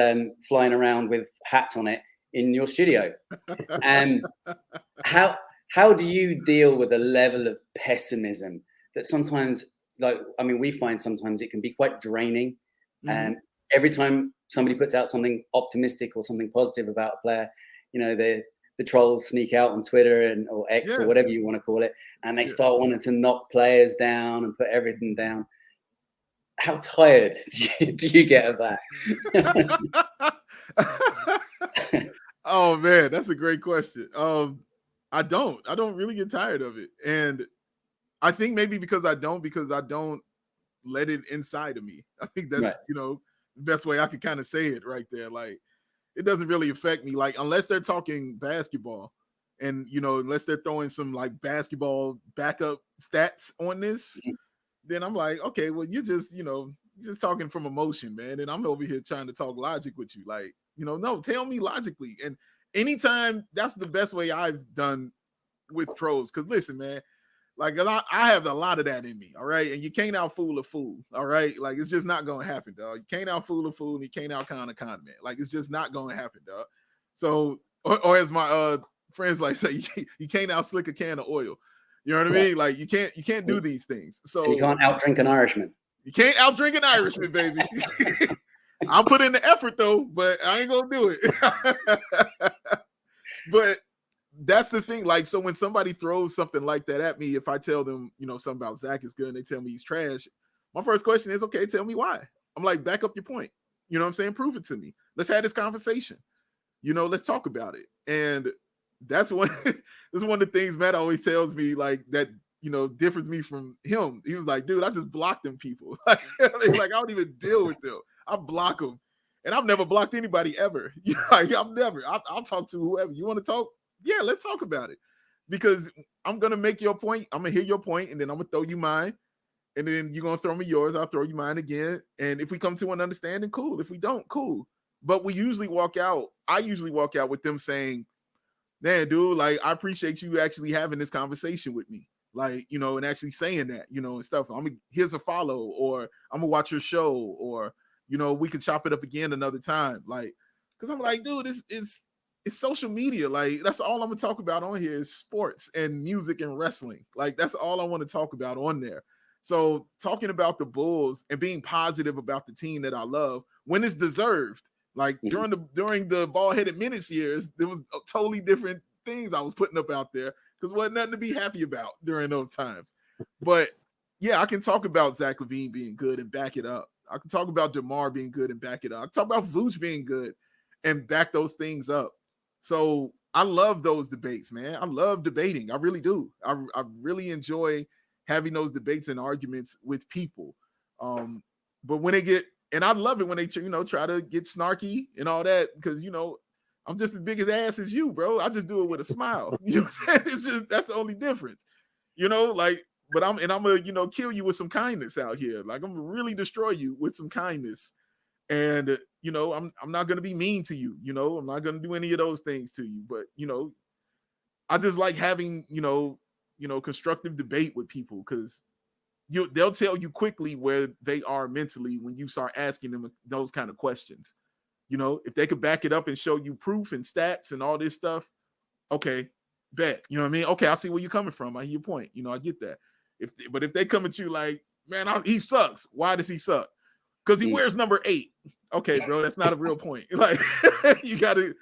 flying around with hats on it in your studio. How do you deal with a level of pessimism that sometimes, we find sometimes it can be quite draining. And every time somebody puts out something optimistic or something positive about a player, the trolls sneak out on Twitter or X or whatever you want to call it, and they start wanting to knock players down and put everything down. How tired do you get of that? Oh, man, that's a great question. I don't really get tired of it. And I think maybe because I don't let it inside of me. I think that's, the best way I could kind of say it right there. Like, it doesn't really affect me. Like, unless they're talking basketball and, unless they're throwing some like basketball backup stats on this, then I'm like, okay, well, you're just talking from emotion, man. And I'm over here trying to talk logic with you. Like, no, tell me logically. And anytime, that's the best way I've done with trolls. Because listen, man, Like, 'cause I have a lot of that in me, all right? And you can't out-fool a fool, all right? Like, it's just not going to happen, dog. You can't out-fool a fool, and you can't out-con a con man. Like, it's just not going to happen, dog. So, or as my friends like say, you can't out-slick a can of oil. You know what I mean? Like, you can't do these things. So and you can't out-drink an Irishman. You can't out-drink an Irishman, baby. I'll put in the effort, though, but I ain't going to do it. But that's the thing. Like, so when somebody throws something like that at me, if I tell them, something about Zach is good and they tell me he's trash, my first question is, okay, tell me why. I'm like, back up your point. You know what I'm saying? Prove it to me. Let's have this conversation. Let's talk about it. And that's one of the things Matt always tells me, like, that, differs me from him. He was like, dude, I just block them people. Like, I don't even deal with them. I block them. And I've never blocked anybody ever. I'll talk to whoever. You want to talk? Yeah, let's talk about it. Because I'm going to make your point. I'm going to hear your point, and then I'm going to throw you mine. And then you're going to throw me yours. I'll throw you mine again. And if we come to an understanding, cool. If we don't, cool. But I usually walk out with them saying, man, dude, like, I appreciate you actually having this conversation with me. Like, and actually saying that, and stuff. Here's a follow, or I'm going to watch your show, or, we can chop it up again another time. Like, because I'm like, dude, it's social media. Like, that's all I'm going to talk about on here is sports and music and wrestling. Like, that's all I want to talk about on there. So talking about the Bulls and being positive about the team that I love when it's deserved, like during the ball-headed minutes years, there was totally different things I was putting up out there because wasn't nothing to be happy about during those times. But yeah, I can talk about Zach LaVine being good and back it up. I can talk about DeMar being good and back it up. I can talk about Vooch being good and back those things up. So I love those debates, man. I love debating. I really do. I really enjoy having those debates and arguments with people. But when they get, and I love it when they, try to get snarky and all that, because, I'm just as big as ass as you, bro. I just do it with a smile. You know what I'm saying? It's just, that's the only difference, but I'm gonna, kill you with some kindness out here. Like, I'm gonna really destroy you with some kindness. And, I'm not going to be mean to you. I'm not going to do any of those things to you. But, I just like having, constructive debate with people because they'll tell you quickly where they are mentally when you start asking them those kind of questions. If they could back it up and show you proof and stats and all this stuff, okay, bet. You know what I mean? Okay, I see where you're coming from. I hear your point. I get that. But if they come at you like, man, he sucks. Why does he suck? Because he wears number 8. Okay, bro, that's not a real point. Like, you gotta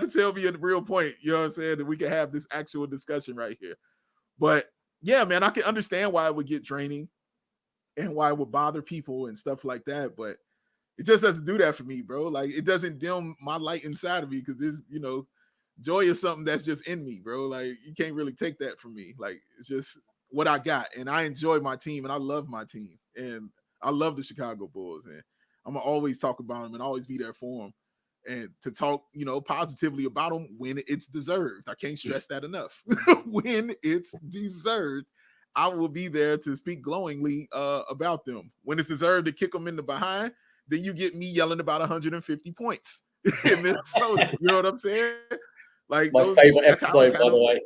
tell me a real point. You know what I'm saying? That we can have this actual discussion right here. But yeah, man, I can understand why it would get draining and why it would bother people and stuff like that. But it just doesn't do that for me, bro. Like, it doesn't dim my light inside of me because this, joy is something that's just in me, bro. Like, you can't really take that from me. Like, it's just what I got. And I enjoy my team and I love my team. And I love the Chicago Bulls. And I'm going to always talk about them and always be there for them and to talk, positively about them when it's deserved. I can't stress that enough. When it's deserved, I will be there to speak glowingly about them. When it's deserved to kick them in the behind, then you get me yelling about 150 points in Minnesota. You know what I'm saying? Like, my favorite episode, by the way.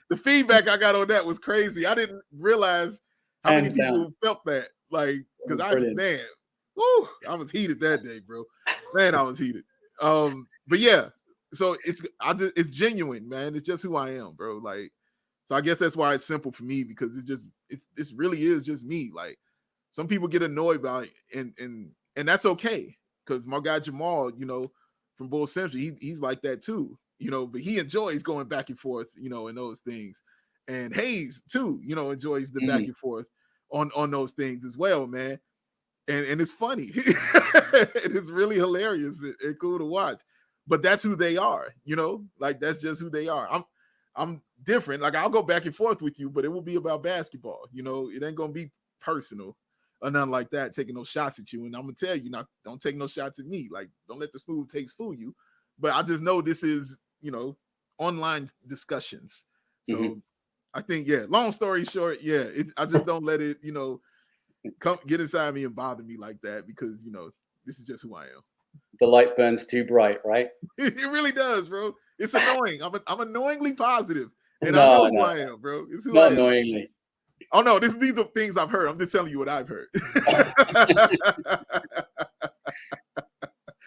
The feedback I got on that was crazy. I didn't realize how many people felt that. Like, because I was heated that day, bro. Man, I was heated. But yeah, so it's genuine, man. It's just who I am, bro. Like, so I guess that's why it's simple for me because it really is just me. Like, some people get annoyed by it, and that's okay because my guy Jamal, from Bull Central, he's like that too, but he enjoys going back and forth, in those things. And Hayes too, enjoys the back and forth on those things as well, man. And it's funny. It is really hilarious and cool to watch. But that's who they are, like that's just who they are. I'm different. Like, I'll go back and forth with you, but it will be about basketball. It ain't gonna be personal or nothing like that, taking no shots at you. And I'm gonna tell you, don't take no shots at me. Like, don't let the smooth takes fool you. But I just know this is, online discussions. So I think, yeah, long story short, yeah, I just don't let it, come get inside me and bother me like that because, this is just who I am. The light burns too bright, right? It really does, bro. It's annoying. I'm annoyingly positive. And No, I know who no. I am, bro. It's who I Not am. annoyingly. Oh no, these are things I've heard. I'm just telling you what I've heard.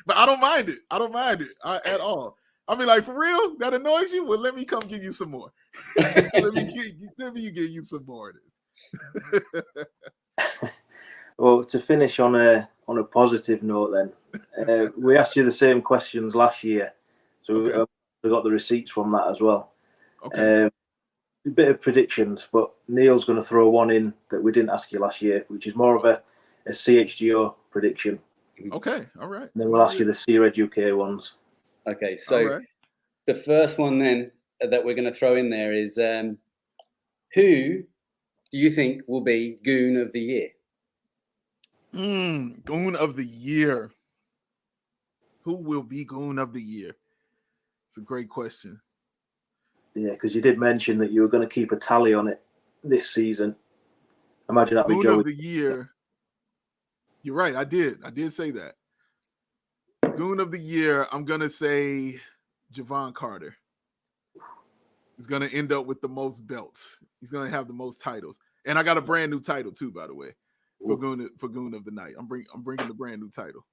But I don't mind it. I don't mind it at all. I mean, like, for real, that annoys you? Well, let me come give you some more. let me give you some more of this. Well, to finish on a positive note, then we asked you the same questions last year, so Okay. we got the receipts from that as well. Okay. A bit of predictions, but Neill's going to throw one in that we didn't ask you last year, which is more of a CHGO prediction. Okay. All right. And then we'll ask you the C-Red UK ones. Okay, so the first one then that we're going to throw in there is who do you think will be Goon of the Year? Goon of the Year. Who will be Goon of the Year? It's a great question. Yeah, because you did mention that you were going to keep a tally on it this season. Imagine that'd be Goon Joey. of the Year. You're right. I did say that. Goon of the Year, I'm going to say Javon Carter. He's going to end up with the most belts. He's going to have the most titles. And I got a brand new title too, by the way, for Goon of the Night. I'm bringing the brand new title.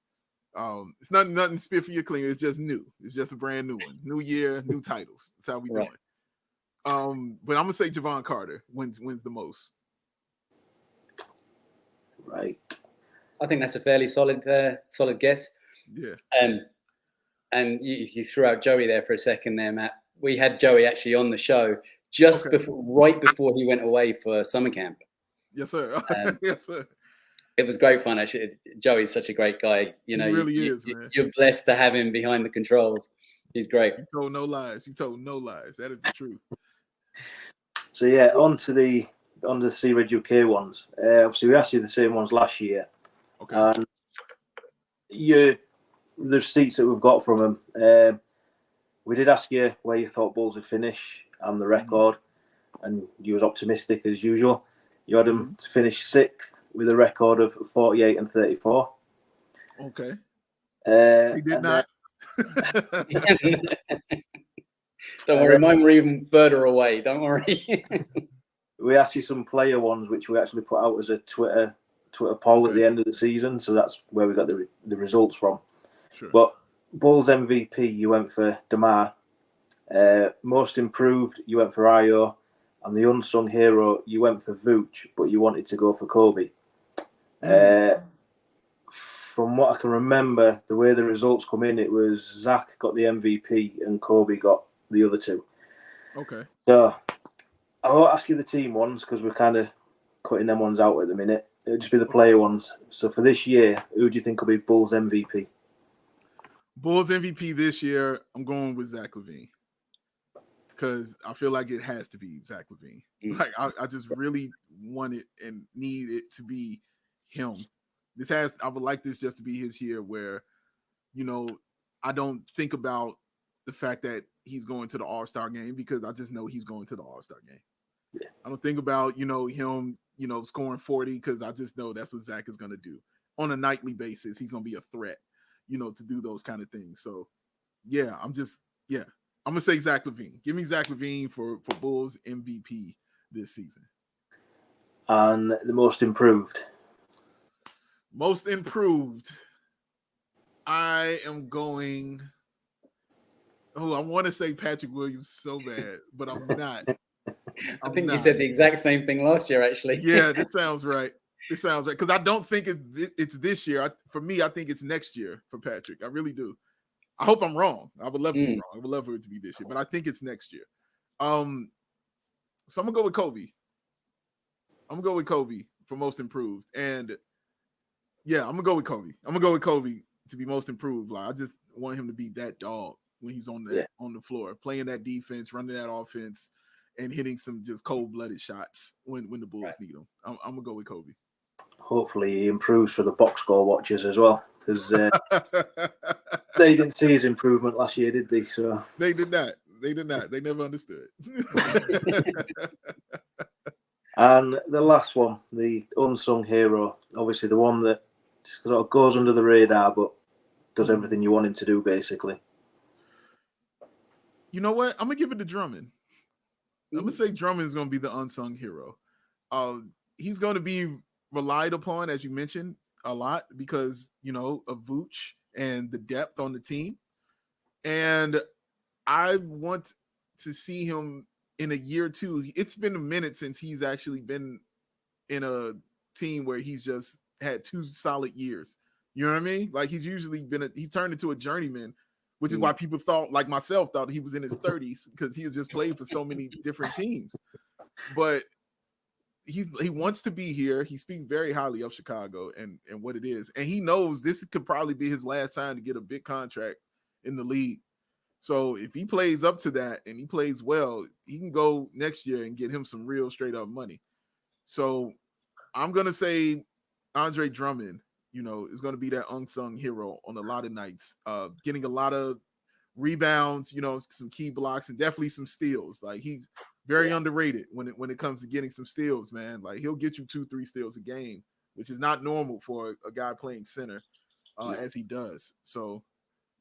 It's nothing spiffy or clean. It's just new. It's just a brand new one. New year, new titles. That's how we doing. But I'm gonna say Javon Carter wins the most. Right. I think that's a fairly solid guess. Yeah. And you threw out Joey there for a second there, Matt. We had Joey actually on the show just right before he went away for summer camp. Yes, sir. Yes, sir. It was great fun, actually. Joey's such a great guy. You know, he really is, man. You're blessed to have him behind the controls. He's great. You told no lies. That is the truth. So yeah, on to the C-Red UK ones. Obviously, we asked you the same ones last year. Okay. And the receipts that we've got from them, we did ask you where you thought Bulls would finish and the record, and you was optimistic as usual. You had them to finish 6th with a record of 48 and 34. Okay. He did not. Don't worry, mine were even further away. Don't worry. We asked you some player ones, which we actually put out as a Twitter poll at the end of the season, so that's where we got the results from. Sure. But Bulls MVP, you went for Damar. Most improved, you went for Ayo. And the unsung hero, you went for Vooch, but you wanted to go for Coby. From what I can remember, the way the results come in, it was Zach got the MVP and Coby got the other two. Okay. So I won't ask you the team ones because we're kind of cutting them ones out at the minute. It'll just be the player ones. So for this year, who do you think will be Bulls MVP? Bulls MVP this year, I'm going with Zach LaVine. Because I feel like it has to be Zach LaVine. Like I just really want it and need it to be him. I would like this just to be his year where, you know, I don't think about the fact that he's going to the All-Star game because I just know he's going to the All-Star game. Yeah. I don't think about, him, scoring 40 because I just know that's what Zach is going to do. On a nightly basis, he's going to be a threat, to do those kind of things. So, yeah, I'm going to say Zach LaVine. Give me Zach LaVine for Bulls MVP this season. And the most improved? Most improved, I am going... Oh, I want to say Patrick Williams so bad, but I'm not. I think you said the exact same thing last year, actually. Yeah, that sounds right. Because I don't think it's this year. For me, I think it's next year for Patrick. I really do. I hope I'm wrong. I would love to be wrong. I would love for it to be this year, but I think it's next year. So I'm gonna go with Coby. For most improved, and yeah, I'm gonna go with Coby to be most improved. Like I just want him to be that dog when he's on the floor, playing that defense, running that offense, and hitting some just cold-blooded shots when the Bulls need him. I'm gonna go with Coby. Hopefully, he improves for the box score watchers as well, because they didn't see his improvement last year, did they? So they did not. They never understood. And the last one, the unsung hero, obviously the one that just sort of goes under the radar, but does everything you want him to do, basically. You know what? I'm gonna give it to Drummond. I'm gonna say Drummond's gonna be the unsung hero. He's gonna be relied upon, as you mentioned, a lot because of Vooch and the depth on the team. And I want to see him in a year or two. It's been a minute since he's actually been in a team where he's just had 2 solid years. You know what I mean? Like he's usually he turned into a journeyman, which is why people thought, like myself, thought he was in his 30s because he has just played for so many different teams. But he wants to be here. He speaks very highly of Chicago and what it is. And he knows this could probably be his last time to get a big contract in the league. So if he plays up to that and he plays well, he can go next year and get him some real straight up money. So I'm going to say Andre Drummond, is going to be that unsung hero on a lot of nights, getting a lot of rebounds, some key blocks and definitely some steals. Like he's very underrated when it comes to getting some steals, man. Like he'll get you 2-3 steals a game, which is not normal for a guy playing center as he does. So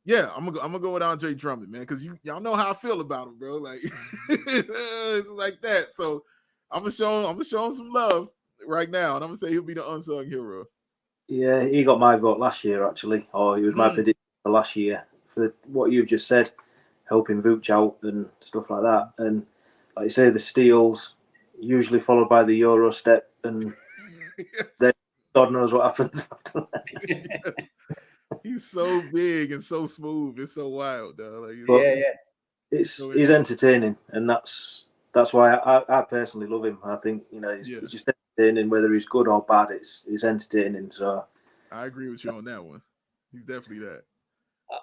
yeah, I'm gonna go with Andre Drummond, man, because y'all know how I feel about him, bro. Like it's like that. So I'm gonna show him some love right now, and I'm gonna say he'll be the unsung hero. Yeah, he got my vote last year, actually, or he was my prediction for last year for what you've just said, helping Vooch out and stuff like that. And like you say, the steals usually followed by the Euro step, and then God knows what happens after that. He's so big and so smooth. It's so wild, though. He's entertaining, and that's why I personally love him. I think he's just entertaining, whether he's good or bad. It's entertaining. So I agree with you on that one. He's definitely that.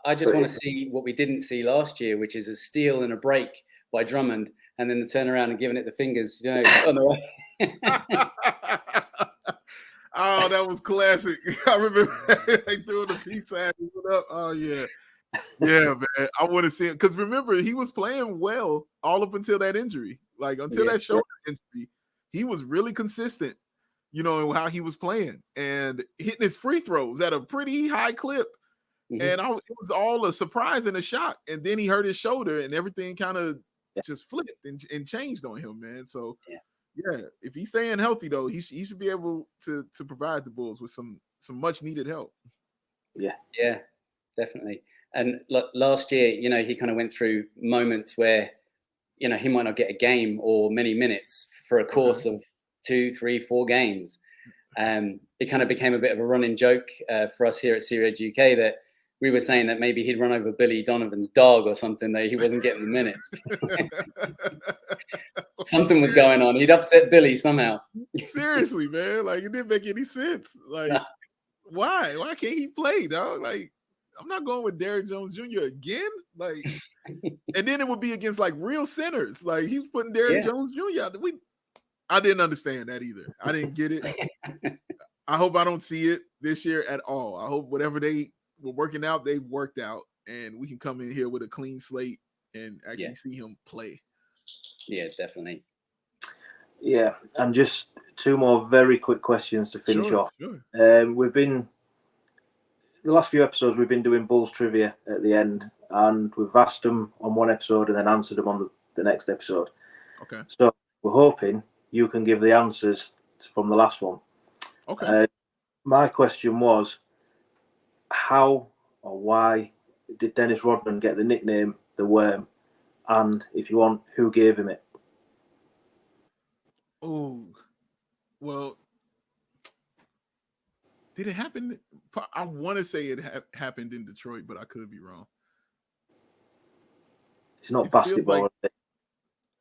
I just want to see what we didn't see last year, which is a steal and a break by Drummond, and then the turnaround and giving it the fingers, on the way. Oh, that was classic. I remember they threw the peace sign and went up. Oh, yeah. Yeah, man. I want to see it. Because remember, he was playing well all up until that injury. Like, until that shoulder injury, he was really consistent, in how he was playing and hitting his free throws at a pretty high clip. And it was all a surprise and a shock. And then he hurt his shoulder and everything kind of just flipped and changed on him, man. So, yeah, if he's staying healthy though, he should be able to provide the Bulls with some much needed help. Yeah, definitely. And last year, he kind of went through moments where, he might not get a game or many minutes for a course of 2, 3, 4 games. It kind of became a bit of a running joke for us here at Sea Edge UK that we were saying that maybe he'd run over Billy Donovan's dog or something, that he wasn't getting the minutes. Something was going on. He'd upset Billy somehow. Seriously, man. Like, it didn't make any sense. Like, why? Why can't he play, dog? Like, I'm not going with Derrick Jones Jr. again. Like, and then it would be against, like, real centers. Like, he's putting Derrick Jones Jr. out. I didn't understand that either. I didn't get it. I hope I don't see it this year at all. I hope whatever they were working out, they've worked out, and we can come in here with a clean slate and actually see him play. Yeah, definitely. Yeah, and just 2 more very quick questions to finish off. Sure. We've been the last few episodes we've been doing Bulls trivia at the end, and we've asked them on one episode and then answered them on the next episode. Okay. So we're hoping you can give the answers from the last one. Okay. My question was, how or why did Dennis Rodman get the nickname the Worm? And if you want, who gave him it? Oh, well, did it happen? I want to say it happened in Detroit, but I could be wrong. It's not basketball. Like,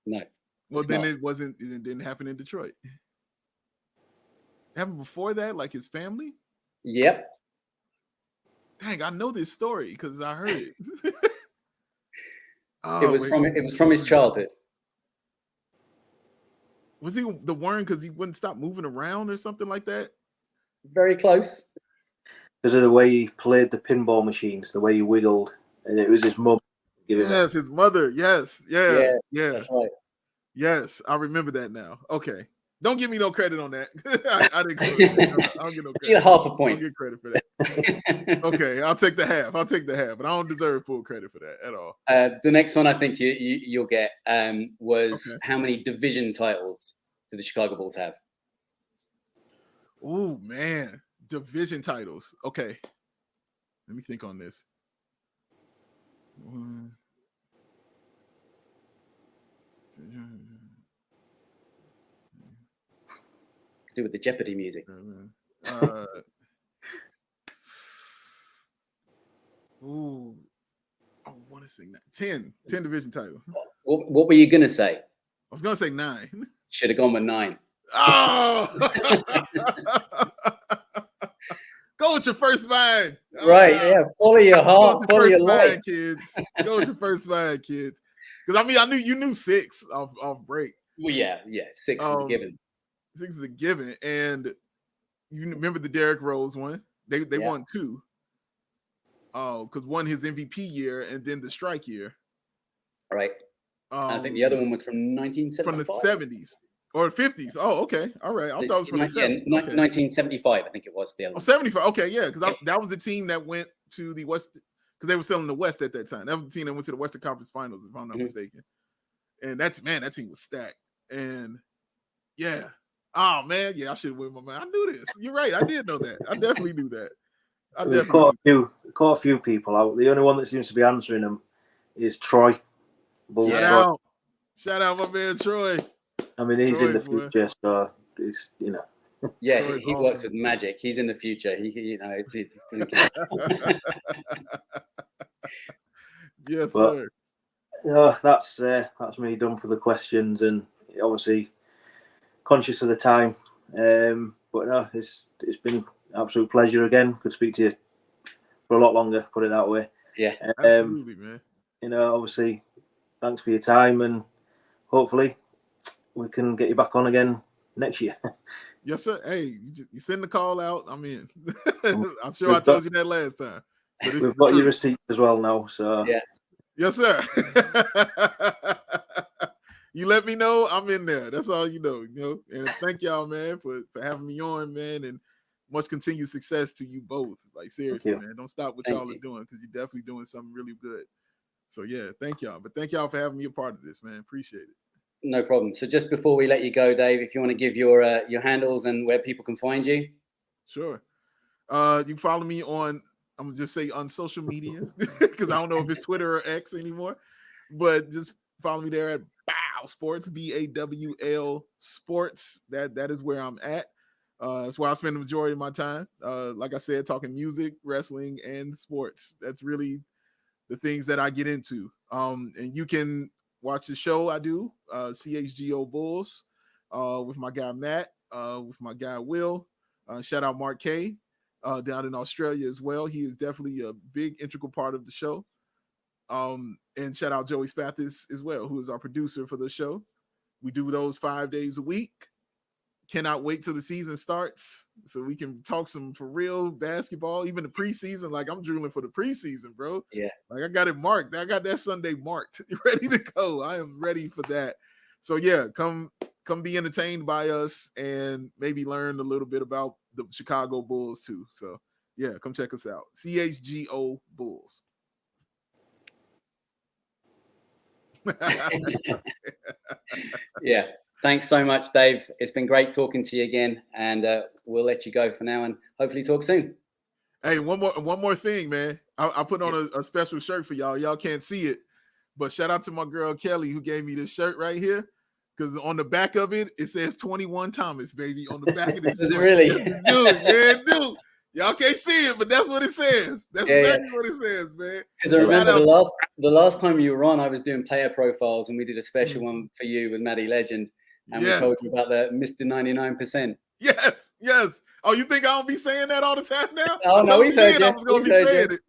no. Well, then not. It didn't happen in Detroit. It happened before that, like his family? Yep. Dang, I know this story because I heard it. It was from his childhood. Was he the Worm because he wouldn't stop moving around or something like that? Very close. Because of the way he played the pinball machines, the way he wiggled, and it was his mum. Yes, his mother. Yes, yeah. That's right. Yes, I remember that now. Okay, Don't give me no credit on that. I didn't go to that. I don't get no credit. Get half a point. I don't get credit for that. Okay, I'll take the half. But I don't deserve full credit for that at all. The next one I think you'll get was how many division titles do the Chicago Bulls have? Oh man, division titles. Okay, let me think on this. Do with the Jeopardy music. Ooh, I want to say 10 division titles. What were you gonna say? I was gonna say 9. Should have gone with 9. Oh, go with your first mind. Right, yeah. Follow your heart, follow your life, kids. Go with your first mind, kids. Because I mean, I knew you knew 6 off break. Well, yeah. 6 is a given. 6 is a given, and you remember the Derrick Rose one? They won 2. Oh, because one his MVP year and then the strike year. Right. I think the other one was from 1975. From the 70s or 50s. Oh, okay. All right. I thought it was from the 70s. 1975, I think it was the other one. 75. Okay, yeah, because that was the team that went to the West, because they were still in the West at that time. That was the team that went to the Western Conference Finals, if I'm not mistaken. And that team was stacked. And yeah. Oh man, yeah, I should have went my man. I knew this. You're right. I did know that. I definitely knew that. Caught a few people out. The only one that seems to be answering them is Troy. Shout out my man Troy. I mean, he's in the future, so it's Yeah, he works with Magic. He's in the future. He it's yes, sir. That's me done for the questions, and obviously conscious of the time. But no, it's been an absolute pleasure again. Could speak to you for a lot longer, put it that way. Yeah, absolutely, man. Obviously, thanks for your time, and hopefully we can get you back on again next year. Yes, sir. Hey, you send the call out. I mean, I'm sure I told you that last time. We've got your receipt as well now, so yeah. Yes, sir. You let me know, I'm in there. That's all you know. And thank y'all, man, for having me on, man, and much continued success to you both. Like, seriously, man. Don't stop what y'all are doing, because you're definitely doing something really good. So yeah, thank y'all. But thank y'all for having me a part of this, man. Appreciate it. No problem. So just before we let you go, Dave, if you want to give your handles and where people can find you. Sure. You can follow me on, I'm gonna just say on social media, because I don't know if it's Twitter or X anymore, but just follow me there at Bawl Sports, BAWL Sports. That is where I'm at. That's where I spend the majority of my time. Like I said, talking music, wrestling, and sports. That's really the things that I get into. And you can watch the show I do, CHGO Bulls, with my guy Matt, with my guy Will. Shout out Mark K down in Australia as well. He is definitely a big integral part of the show. And shout out Joey Spathis as well, who is our producer for the show. We do those 5 days a week. Cannot wait till the season starts so we can talk some for real basketball, even the preseason. Like, I'm drooling for the preseason, bro. Yeah. Like, I got it marked. I got that Sunday marked, ready to go. I am ready for that. So yeah, come be entertained by us and maybe learn a little bit about the Chicago Bulls too. So yeah, come check us out. CHGO Bulls. Yeah. Thanks so much, Dave. It's been great talking to you again, and we'll let you go for now and hopefully talk soon. Hey, one more thing, man. I put on a special shirt for y'all. Y'all can't see it, but shout out to my girl Kelly, who gave me this shirt right here, because on the back of it, it says 21 Thomas, baby, on the back of this. Does it really? Dude. Y'all can't see it, but that's what it says. That's exactly what it says, man. Because I remember the last time you were on, I was doing player profiles, and we did a special one for you with Maddie Legend, and we told you about the Mr. 99%. Yes. Oh, you think I don't be saying that all the time now? Oh, no, we heard you. I was going to be saying it.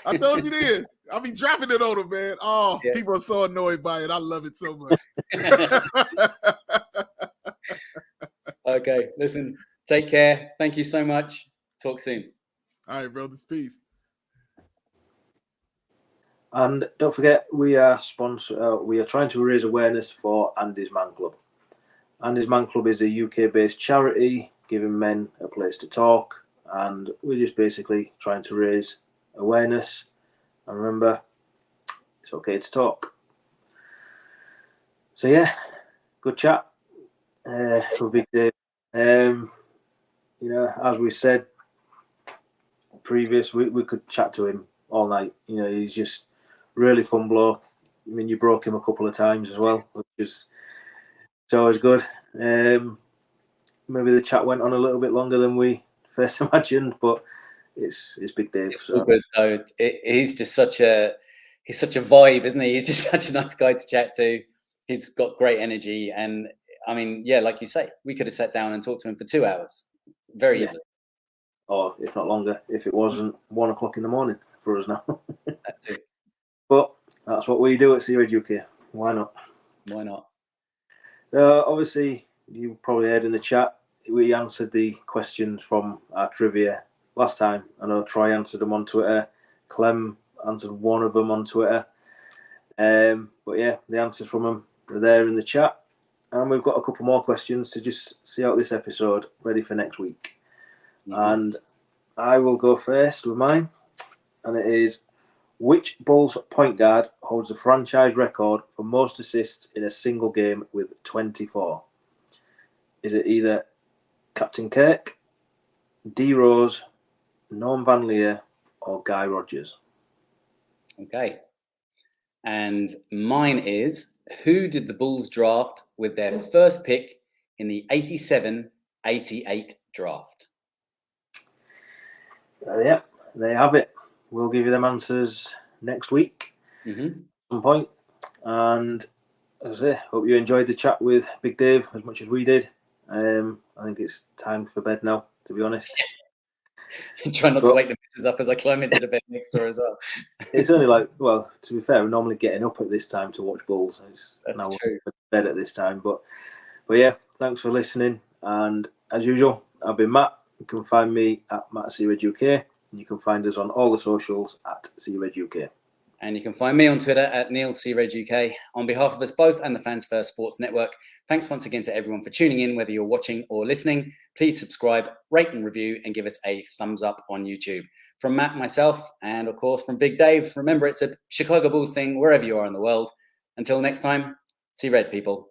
I told you then. I'll be dropping it on them, man. Oh, people are so annoyed by it. I love it so much. Okay, listen, take care. Thank you so much. Talk soon. All right, brothers. Peace. And don't forget, we are trying to raise awareness for Andy's Man Club. And his man club is a UK-based charity giving men a place to talk. And we're just basically trying to raise awareness. And remember, it's okay to talk. So yeah, good chat with Big Dave. As we said previous, we could chat to him all night. He's just really fun bloke. I mean, you broke him a couple of times as well, which is always good. Maybe the chat went on a little bit longer than we first imagined, but it's Big Dave. It's all good though. He's just such a vibe, isn't he? He's just such a nice guy to chat to. He's got great energy, and I mean, yeah, like you say, we could have sat down and talked to him for 2 hours, very easily, or if not longer, if it wasn't 1 o'clock in the morning for us now. That's it. But that's what we do at Sea Red UK. Why not? Why not? Obviously, you probably heard in the chat, we answered the questions from our trivia last time. I know Troy answered them on Twitter. Clem answered one of them on Twitter. But yeah, the answers from them are there in the chat. And we've got a couple more questions to just see out this episode, ready for next week. Mm-hmm. And I will go first with mine. And it is, which Bulls point guard holds the franchise record for most assists in a single game with 24? Is it either Captain Kirk, D. Rose, Norm Van Leer, or Guy Rogers? Okay. And mine is, who did the Bulls draft with their first pick in the 87-88 draft? Yeah, there you have it. We'll give you them answers next week at some point. And as I say, hope you enjoyed the chat with Big Dave as much as we did. I think it's time for bed now, to be honest. Try not to wake the missus up as I climb into the bed next door as well. It's only to be fair, we're normally getting up at this time to watch Bulls. That's now true. We're bed at this time. But yeah, thanks for listening. And as usual, I've been Matt. You can find me at Matt CRed UK. And you can find us on all the socials at CRed UK. And you can find me on Twitter at Neill CRed UK. On behalf of us both and the Fans First Sports Network, thanks once again to everyone for tuning in, whether you're watching or listening. Please subscribe, rate and review, and give us a thumbs up on YouTube. From Matt, myself, and of course from Big Dave, remember it's a Chicago Bulls thing wherever you are in the world. Until next time, see red, people.